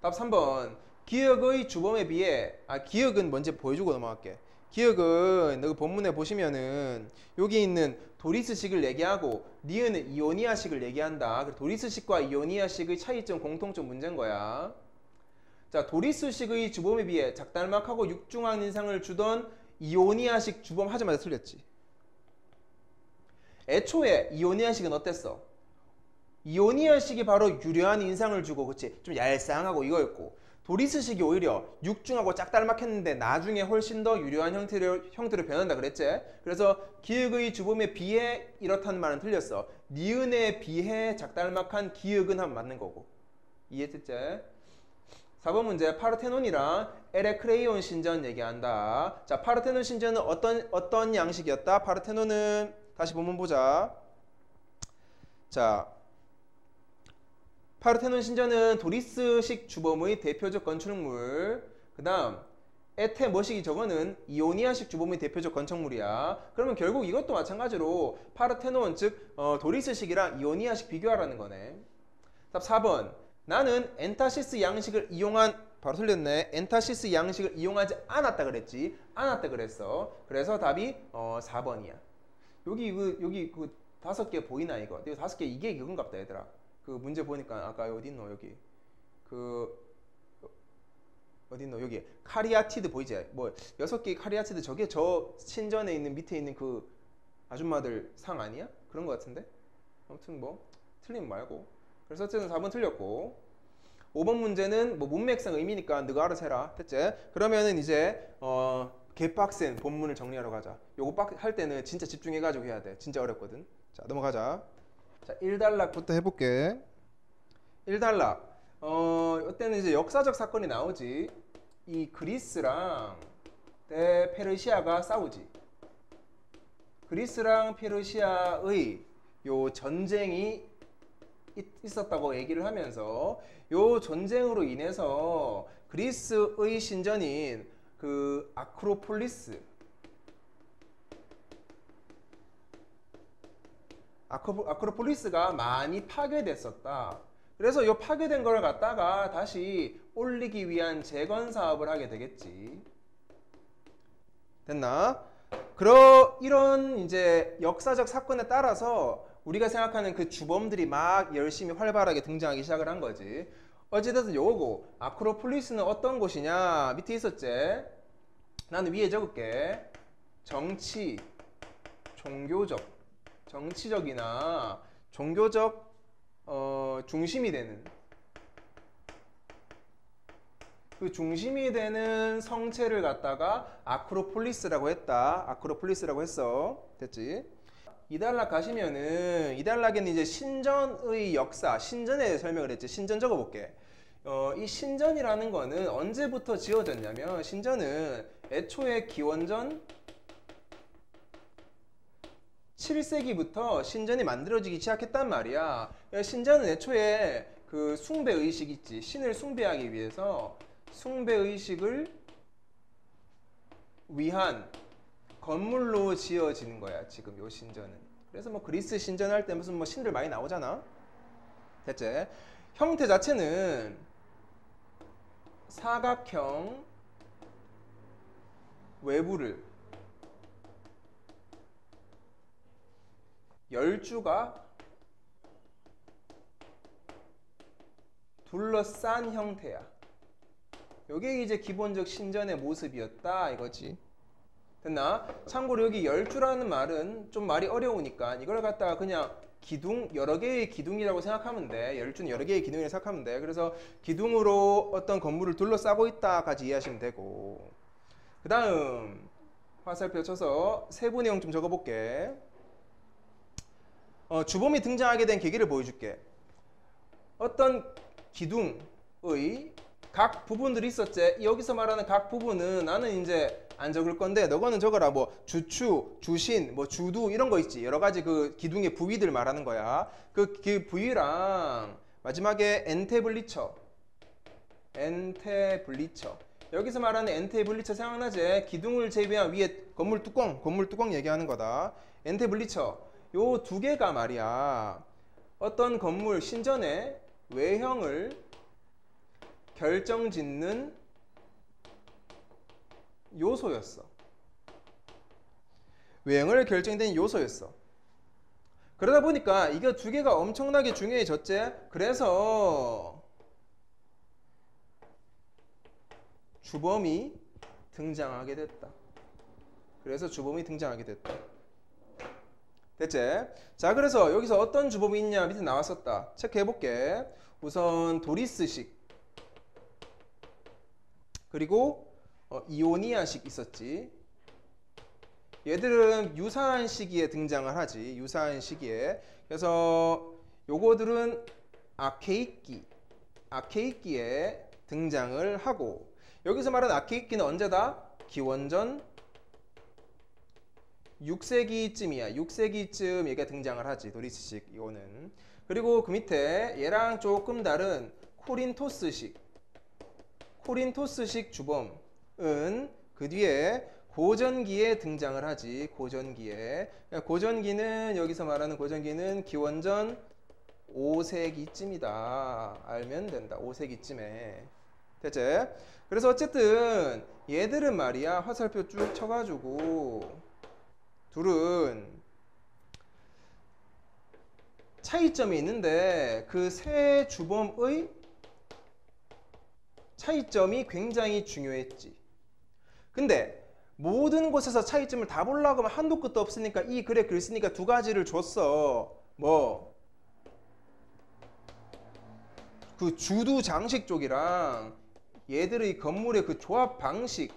답 3번 기역의 주범에 비해 기역은 먼저 보여주고 넘어갈게. 기역은 너 본문에 보시면은 여기 있는 도리스식을 얘기하고 니은은 이오니아식을 얘기한다. 도리스식과 이오니아식의 차이점 공통점 문제인 거야. 자, 도리스식의 주범에 비해 작달막하고 육중한 인상을 주던 이오니아식 주범 하자마자 틀렸지. 애초에 이오니아식은 어땠어? 이오니아식이 바로 유려한 인상을 주고 그치? 좀 얄쌍하고 이거였고 도리스식이 오히려 육중하고 짝달막했는데 나중에 훨씬 더 유려한 형태로 변한다 그랬지? 그래서 기역의 주범에 비해 이렇다는 말은 틀렸어. 니은에 비해 작달막한 기역은 하면 맞는 거고. 이해됐지? 4번 문제 파르테논이랑 에레크레이온 신전 얘기한다. 자, 파르테논 신전은 어떤 양식이었다? 파르테논은 다시 본문 보자. 자, 파르테논 신전은 도리스식 주범의 대표적 건축물. 그 다음 에테 머식이 저거는 이오니아식 주범의 대표적 건축물이야. 그러면 결국 이것도 마찬가지로 파르테논 즉 도리스식이랑 이오니아식 비교하라는 거네. 답 4번 나는 엔타시스 양식을 이용한 바로 틀렸네. 엔타시스 양식을 이용하지 않았다 그랬지. 않았다 그랬어. 그래서 답이 4번이야. 여기 그 5개 보이나 이거? 이거 5개 이게 이건갑다 얘들아. 그 문제 보니까 아까 어디 있노 여기 어디 있노 여기 카리아티드 보이지? 뭐 6개의 카리아티드 저게 저 신전에 있는 밑에 있는 그 아줌마들 상 아니야? 그런 거 같은데? 아무튼 뭐 틀림 말고. 그래서 어쨌든 4번 틀렸고 5번 문제는 뭐 문맥상 의미니까 너가 알아서 해라. 됐지? 그러면은 이제 개빡센 본문을 정리하러 가자. 요거 할 때는 진짜 집중해가지고 해야 돼. 진짜 어렵거든. 자, 넘어가자. 자, 1단락부터 해볼게. 1단락. 이때는 이제 역사적 사건이 나오지. 이 그리스랑 페르시아가 싸우지. 그리스랑 페르시아의 요 전쟁이 있었다고 얘기를 하면서 요 전쟁으로 인해서 그리스의 신전인 그 아크로폴리스가 많이 파괴됐었다. 그래서 이 파괴된 걸 갖다가 다시 올리기 위한 재건 사업을 하게 되겠지. 됐나? 이런 이제 역사적 사건에 따라서 우리가 생각하는 그 주범들이 막 열심히 활발하게 등장하기 시작을 한 거지. 어찌됐든 요거고, 아크로폴리스는 어떤 곳이냐? 밑에 있었지? 나는 위에 적을게. 정치적이나 종교적 중심이 되는, 그 중심이 되는 성체를 갖다가 아크로폴리스라고 했어. 됐지? 이단락 가시면은, 이단락에는 이제 신전의 역사, 신전에 대해 설명을 했지. 신전 적어볼게. 이 신전이라는 거는 언제부터 지어졌냐면, 신전은 애초에 기원전 7세기부터 신전이 만들어지기 시작했단 말이야. 신전은 애초에 그 숭배의식 있지. 신을 숭배하기 위해서 숭배의식을 위한 건물로 지어지는 거야, 지금 요 신전은. 그래서 뭐 그리스 신전 할 때 무슨 뭐 신들 많이 나오잖아. 됐지? 형태 자체는 사각형 외부를 열주가 둘러싼 형태야. 요게 이제 기본적 신전의 모습이었다 이거지. 됐나? 참고로 여기 열주라는 말은 좀 말이 어려우니까 이걸 갖다가 그냥 기둥, 여러 개의 기둥이라고 생각하면 돼. 열주는 여러 개의 기둥이라고 생각하면 돼. 그래서 기둥으로 어떤 건물을 둘러싸고 있다까지 이해하시면 되고, 그 다음 화살표 쳐서 세부 내용 좀 적어볼게. 주범이 등장하게 된 계기를 보여줄게. 어떤 기둥의 각 부분들이 있었지. 여기서 말하는 각 부분은 나는 이제 안 적을 건데 너거는 적어라. 뭐 주추, 주신, 뭐 주두 이런 거 있지. 여러 가지 그 기둥의 부위들 말하는 거야. 그 부위랑 마지막에 엔테블리처. 여기서 말하는 엔테블리처 생각나지? 기둥을 제외한 위에 건물 뚜껑 얘기하는 거다. 엔테블리처. 요 두 개가 말이야, 어떤 건물 신전의 외형을 결정짓는 요소였어. 외형을 결정된 요소였어. 그러다 보니까 이거 두 개가 엄청나게 중요해졌지. 그래서 주범이 등장하게 됐다. 됐지? 자, 그래서 여기서 어떤 주범이 있냐 밑에 나왔었다. 체크해볼게. 우선 도리스식, 그리고 이오니아식 있었지. 얘들은 유사한 시기에 등장을 하지. 유사한 시기에. 그래서 요거들은 아케이기에 등장을 하고, 여기서 말하는 아케이기는 언제다? 기원전 6세기쯤이야. 6세기쯤 얘가 등장을 하지. 도리스식 이거는. 그리고 그 밑에 얘랑 조금 다른 코린토스식 주범은 그 뒤에 고전기에 등장을 하지. 고전기는 여기서 말하는 고전기는 기원전 5세기쯤이다. 알면 된다. 5세기쯤에. 됐지? 그래서 어쨌든 얘들은 말이야, 화살표 쭉 쳐가지고 둘은 차이점이 있는데 그 세 주범의 차이점이 굉장히 중요했지. 근데 모든 곳에서 차이점을 다 보려고 하면 한도 끝도 없으니까 이 글에 글 쓰니까 두 가지를 줬어. 뭐 그 주두 장식 쪽이랑 얘들의 건물의 그 조합 방식,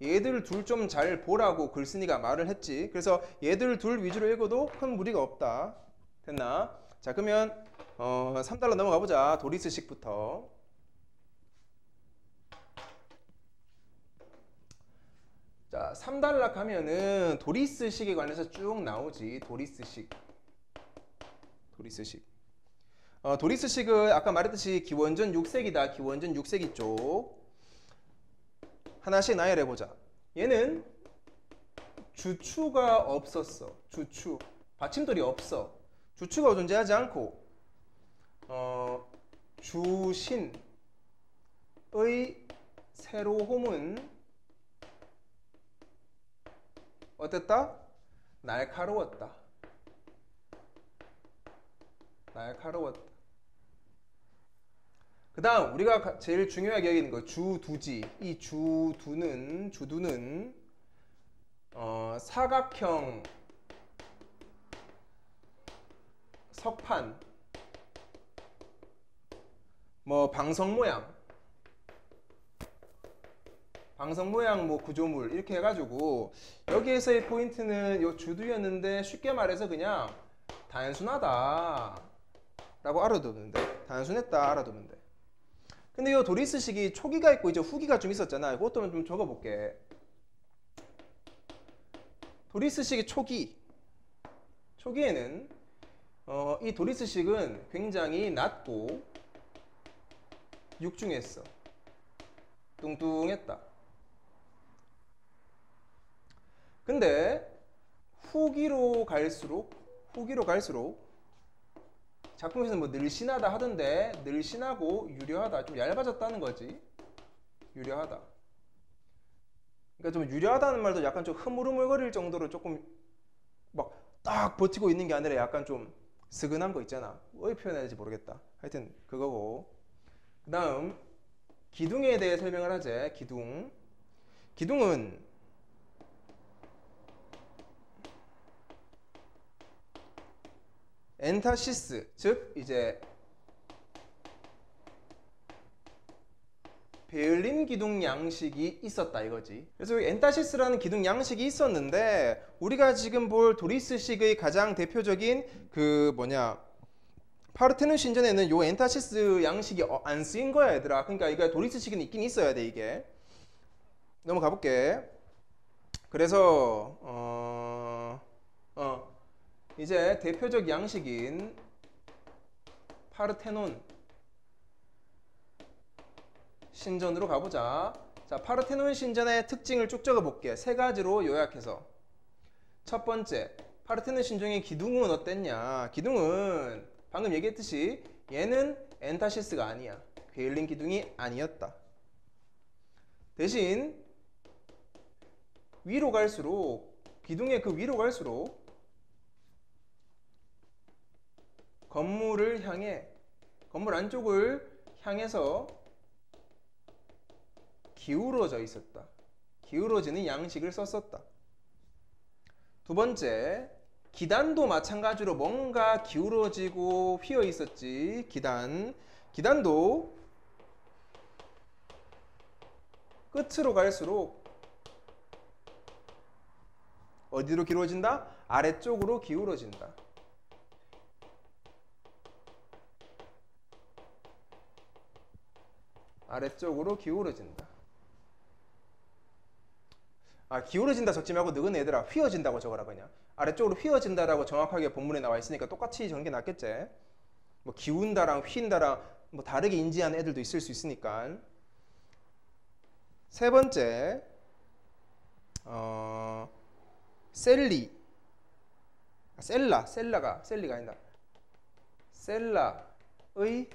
얘들 둘 좀 잘 보라고 글쓴이가 말을 했지. 그래서 얘들 둘 위주로 읽어도 큰 무리가 없다. 됐나? 자, 그러면 3달러 넘어가 보자. 도리스식부터. 자, 3달러 가면은 도리스식에 관해서 쭉 나오지. 도리스식. 도리스식은 아까 말했듯이 기원전 6세기다. 기원전 6세기 쪽. 하나씩 나열해 보자. 얘는 주추가 없었어. 주추. 받침돌이 없어. 주추가 존재하지 않고 주신의 세로홈은 어땠다? 날카로웠다. 그 다음 우리가 제일 중요하게 여기는 거 주두지. 이 주두는 사각형 석판 뭐 방석 모양 뭐 구조물 이렇게 해가지고 여기에서의 포인트는 요 주두였는데 쉽게 말해서 그냥 단순하다 라고 알아두면 돼. 단순했다 알아두면 돼. 근데 이 도리스식이 초기가 있고 이제 후기가 좀 있었잖아. 그것도 좀 적어볼게. 도리스식의 초기에는 이 도리스식은 굉장히 낮고 육중했어. 뚱뚱했다. 근데 후기로 갈수록 작품에서는 뭐 늘씬하다 하던데 늘씬하고 유려하다. 좀 얇아졌다는 거지. 유려하다. 그러니까 좀 유려하다는 말도 약간 좀 흐물흐물거릴 정도로 조금 막 딱 버티고 있는 게 아니라 약간 좀 스근한 거 있잖아. 왜 표현해야 될지 모르겠다. 하여튼 그거고. 그 다음 기둥에 대해 설명을 하재. 기둥은 엔타시스, 즉 이제 베를린 기둥 양식이 있었다 이거지. 그래서 여기 엔타시스라는 기둥 양식이 있었는데 우리가 지금 볼 도리스식의 가장 대표적인 그 파르테논 신전에는 요 엔타시스 양식이 안 쓰인 거야 얘들아. 그러니까 이거 도리스식은 있긴 있어야 돼 이게. 넘어가 볼게. 그래서 이제 대표적 양식인 파르테논 신전으로 가보자. 자, 파르테논 신전의 특징을 쭉 적어볼게. 세 가지로 요약해서. 첫 번째, 파르테논 신전의 기둥은 어땠냐? 기둥은 방금 얘기했듯이 얘는 엔타시스가 아니야. 베를린 기둥이 아니었다. 대신 위로 갈수록 기둥의 그 위로 갈수록 건물 안쪽을 향해서 기울어져 있었다. 기울어지는 양식을 썼었다. 두 번째, 기단도 마찬가지로 뭔가 기울어지고 휘어 있었지. 기단도 끝으로 갈수록 어디로 기울어진다? 아래쪽으로 기울어진다. 아래쪽으로 기울어진다. 기울어진다 적지 말고 너희 애들아 휘어진다고 적어라 그냥. 아래쪽으로 휘어진다라고 정확하게 본문에 나와 있으니까 똑같이 적는 게 낫겠지. 뭐 기운다랑 휜다랑 뭐 다르게 인지하는 애들도 있을 수 있으니까. 세 번째, 셀리가 아니다. 셀라의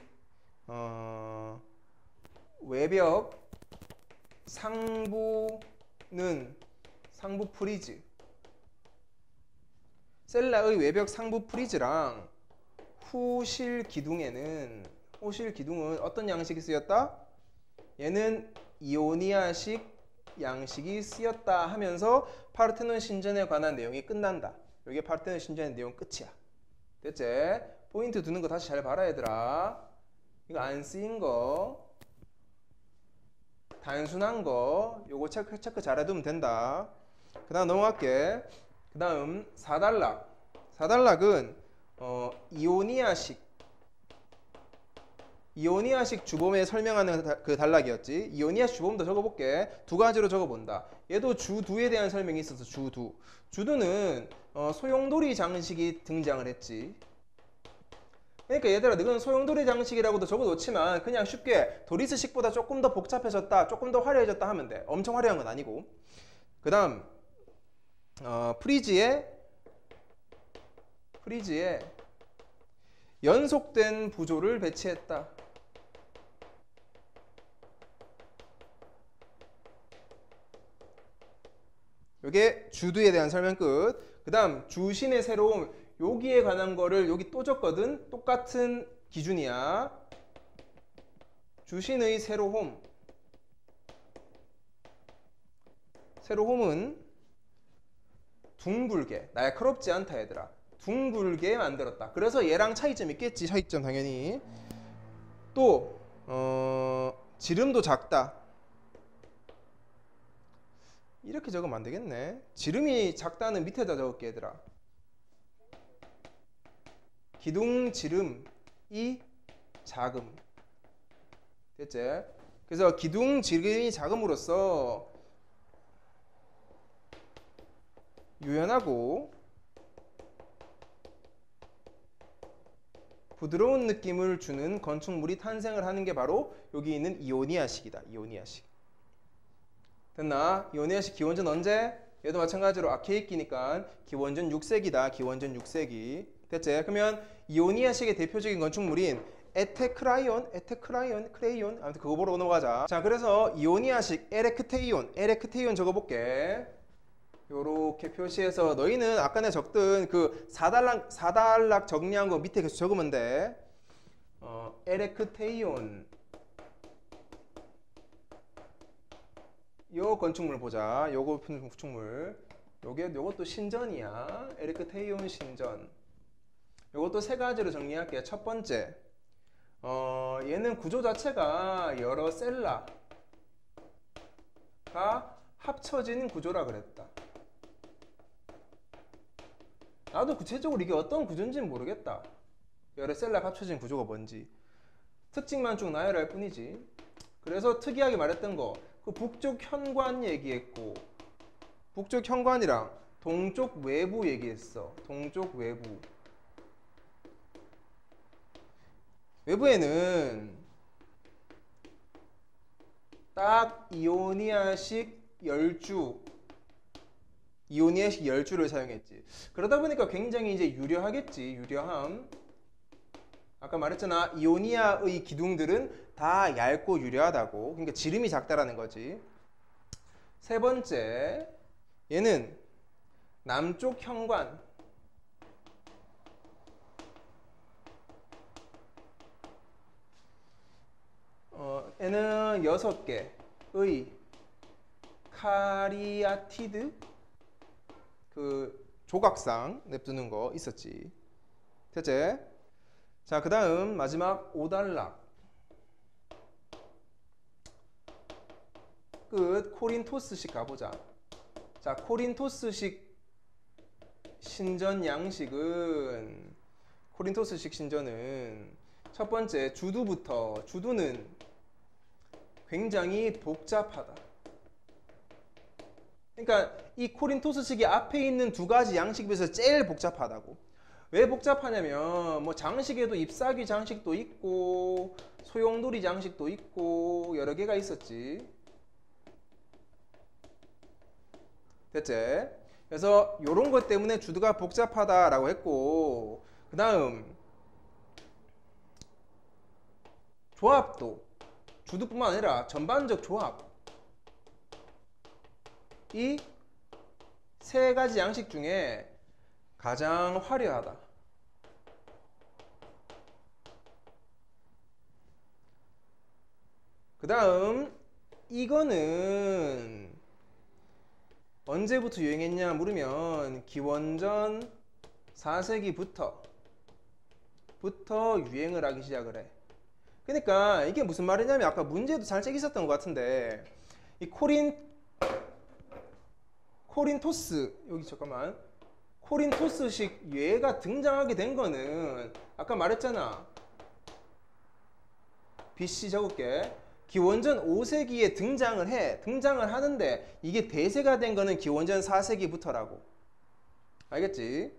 외벽 상부 프리즈. 셀라의 외벽 상부 프리즈랑 호실 기둥은 어떤 양식이 쓰였다? 얘는 이오니아식 양식이 쓰였다 하면서 파르테논 신전에 관한 내용이 끝난다. 이게 파르테논 신전의 내용 끝이야. 됐지? 포인트 두는 거 다시 잘 봐라 얘들아. 이거 안 쓰인 거 단순한 거 요거 체크 잘해두면 된다. 그 다음 넘어갈게. 그 다음 사단락. 사단락은 이오니아식 주범에 설명하는 그 단락이었지. 이오니아식 주범도 적어볼게. 두 가지로 적어본다. 얘도 주두에 대한 설명이 있어서 주두. 주두는 소용돌이 장식이 등장을 했지. 그러니까 얘들아, 너는 소용돌이 장식이라고도 적어놓지만 그냥 쉽게 도리스식보다 조금 더 복잡해졌다, 조금 더 화려해졌다 하면 돼. 엄청 화려한 건 아니고. 그 다음 프리지에 연속된 부조를 배치했다. 요게 주두에 대한 설명 끝. 그 다음 주신의 새로움. 여기에 관한 거를 여기 또 줬거든. 똑같은 기준이야. 주신의 새로움. 새로움은 둥글게, 날카롭지 않다 얘들아. 둥글게 만들었다. 그래서 얘랑 차이점 있겠지. 차이점 당연히. 또 지름도 작다. 이렇게 적으면 안 되겠네. 지름이 작다는 밑에다 적을게 얘들아. 기둥 지름이 작음. 됐지? 그래서 기둥 지름이 작음으로써 유연하고 부드러운 느낌을 주는 건축물이 탄생을 하는 게 바로 여기 있는 이오니아식이다. 이오니아식. 됐나? 이오니아식 기원전 언제? 얘도 마찬가지로 아케이키니까 기원전 6세기다. 기원전 6세기. 됐지? 그러면 이오니아식의 대표적인 건축물인 에테크라이온, 크레이온, 아무튼 그거 보러 넘어가자. 자, 그래서 이오니아식 에레크테이온 적어볼게. 요렇게 표시해서 너희는 아까 내가 적던 그 사단락 정리한 거 밑에 계속 적으면 돼. 에레크테이온. 요 건축물 보자. 요거 건축물. 요것도 신전이야. 에레크테이온 신전. 요것도 세 가지로 정리할게요. 첫 번째, 얘는 구조 자체가 여러 셀라가 합쳐진 구조라 그랬다. 나도 구체적으로 이게 어떤 구조인지는 모르겠다. 여러 셀라가 합쳐진 구조가 뭔지. 특징만 쭉 나열할 뿐이지. 그래서 특이하게 말했던 거, 그 북쪽 현관 얘기했고, 북쪽 현관이랑 동쪽 외부 얘기했어. 동쪽 외부. 외부에는 딱 이오니아식 열주를 사용했지. 그러다 보니까 굉장히 이제 유려하겠지. 유려함. 아까 말했잖아. 이오니아의 기둥들은 다 얇고 유려하다고. 그러니까 지름이 작다라는 거지. 세 번째, 얘는 남쪽 현관. 얘는 6개의 카리아티드 그 조각상 냅두는 거 있었지. 됐지? 자, 그 다음 마지막 5단락 끝. 코린토스식 가보자. 자, 코린토스식 신전은 첫 번째 주두부터. 주두는 굉장히 복잡하다. 그러니까 이 코린토스식이 앞에 있는 두 가지 양식 중에서 제일 복잡하다고. 왜 복잡하냐면 뭐 장식에도 잎사귀 장식도 있고 소용돌이 장식도 있고 여러 개가 있었지. 됐지? 그래서 이런 것 때문에 주두가 복잡하다라고 했고, 그 다음 조합도 주두뿐만 아니라 전반적 조합, 이 세 가지 양식 중에 가장 화려하다. 그 다음 이거는 언제부터 유행했냐 물으면 기원전 4세기부터 유행을 하기 시작을 해. 그러니까 이게 무슨 말이냐면 아까 문제도 살짝 있었던 것 같은데 이 코린토스 여기 잠깐만 코린토스식 유해가 등장하게 된 거는 아까 말했잖아. BC 적을게. 기원전 5세기에 등장을 하는데 이게 대세가 된 거는 기원전 4세기부터라고. 알겠지?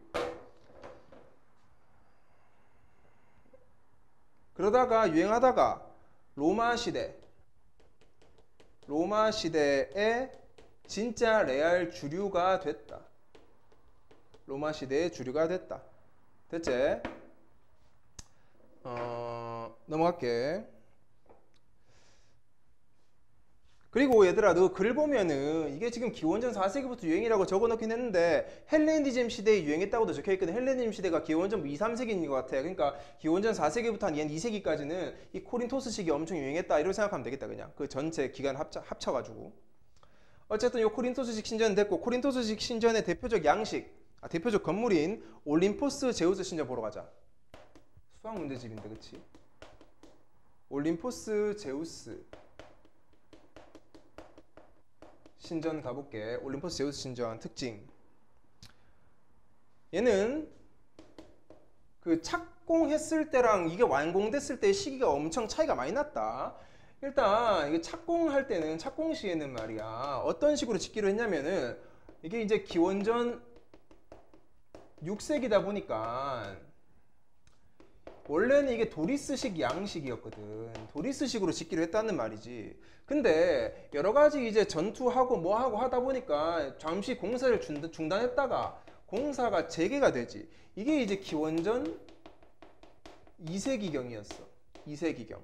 그러다가 유행하다가 로마 시대에 진짜 레알 주류가 됐다. 로마 시대의 주류가 됐다. 됐지? 넘어갈게. 그리고 얘들아 너 글 보면은 이게 지금 기원전 4세기부터 유행이라고 적어놓긴 했는데 헬레니즘 시대에 유행했다고도 적혀있거든. 헬레니즘 시대가 기원전 2, 3세기인 것 같아. 그러니까 기원전 4세기부터 한 2세기까지는 이 코린토스식이 엄청 유행했다 이렇게 생각하면 되겠다. 그냥 그 전체 기간 합쳐가지고. 어쨌든 이 코린토스식 신전은 됐고 코린토스식 신전의 대표적 대표적 건물인 올림포스 제우스 신전 보러 가자. 수학 문제집인데 그치? 올림포스 제우스 신전 가볼게. 올림포스 제우스 신전 특징. 얘는 그 착공했을 때랑 이게 완공됐을 때의 시기가 엄청 차이가 많이 났다. 일단 이게 착공할 때는 착공 시에는 말이야 어떤 식으로 짓기로 했냐면은 이게 이제 기원전 6세기다 보니까 원래는 이게 도리스식 양식이었거든. 도리스식으로 짓기로 했다는 말이지. 근데 여러 가지 이제 전투하고 뭐하고 하다 보니까 잠시 공사를 중단했다가 공사가 재개가 되지. 이게 이제 기원전 2세기경이었어. 2세기경.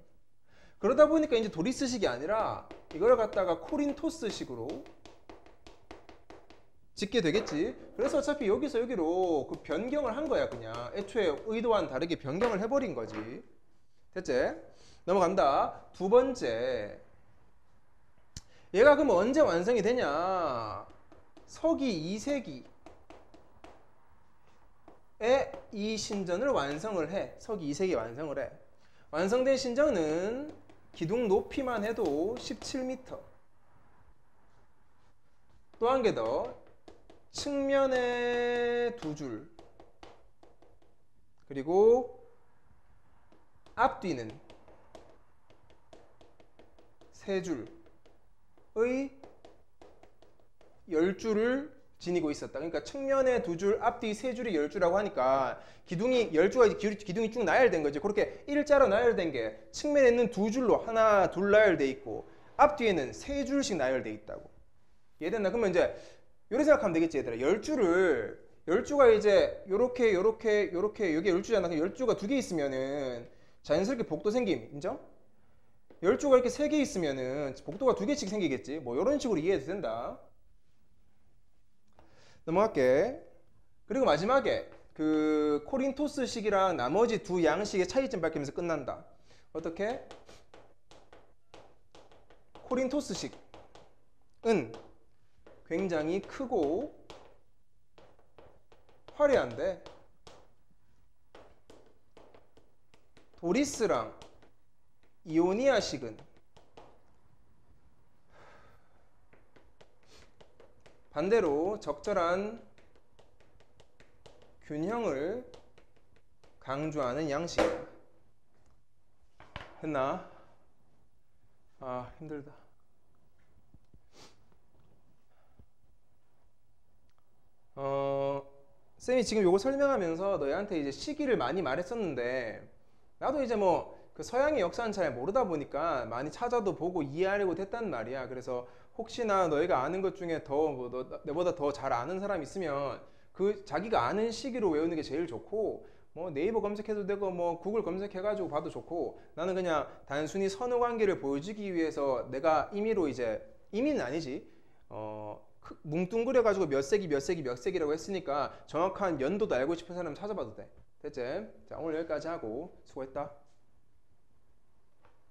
그러다 보니까 이제 도리스식이 아니라 이걸 갖다가 코린토스식으로 짓게 되겠지. 그래서 어차피 여기서 여기로 그 변경을 한 거야. 그냥 애초에 의도와는 다르게 변경을 해버린 거지. 됐지? 넘어간다. 두 번째, 얘가 그럼 언제 완성이 되냐? 서기 2세기에 이 신전을 완성을 해. 서기 2세기에 완성을 해. 완성된 신전은 기둥 높이만 해도 17m. 또 한 개 더. 측면에 2줄 그리고 앞뒤는 3줄의 10줄을 지니고 있었다. 그러니까 측면에 2줄, 앞뒤 3줄이 10줄이라고 하니까 기둥이 10줄가 기둥이 쭉 나열된 거지. 그렇게 일자로 나열된 게 측면에는 2줄로 하나, 둘 나열돼 있고 앞뒤에는 3줄씩 나열돼 있다고. 이해됐나? 그러면 이제 요렇게 생각하면 되겠지 얘들아. 10주가 이제 요렇게 여기 10주잖아. 10주가 2개 있으면은 자연스럽게 복도 생김. 인정? 10주가 이렇게 3개 있으면은 복도가 2개씩 생기겠지. 뭐 요런 식으로 이해해도 된다. 넘어갈게. 그리고 마지막에 그 코린토스식이랑 나머지 두 양식의 차이점 밝히면서 끝난다. 어떻게? 코린토스식은 굉장히 크고 화려한데 도리스랑 이오니아식은 반대로 적절한 균형을 강조하는 양식이다. 했나? 아 힘들다. 쌤이 지금 요거 설명하면서 너희한테 이제 시기를 많이 말했었는데 나도 이제 뭐 그 서양의 역사는 잘 모르다 보니까 많이 찾아도 보고 이해하려고 했단 말이야. 그래서 혹시나 너희가 아는 것 중에 더 내보다 더 잘 아는 사람 있으면 그 자기가 아는 시기로 외우는 게 제일 좋고 뭐 네이버 검색해도 되고 뭐 구글 검색해가지고 봐도 좋고 나는 그냥 단순히 선후 관계를 보여주기 위해서 내가 임의로 이제 임의는 아니지 뭉뚱그려가지고 몇 세기라고 했으니까 정확한 연도도 알고 싶은 사람 찾아봐도 돼. 됐지? 자 오늘 여기까지 하고 수고했다.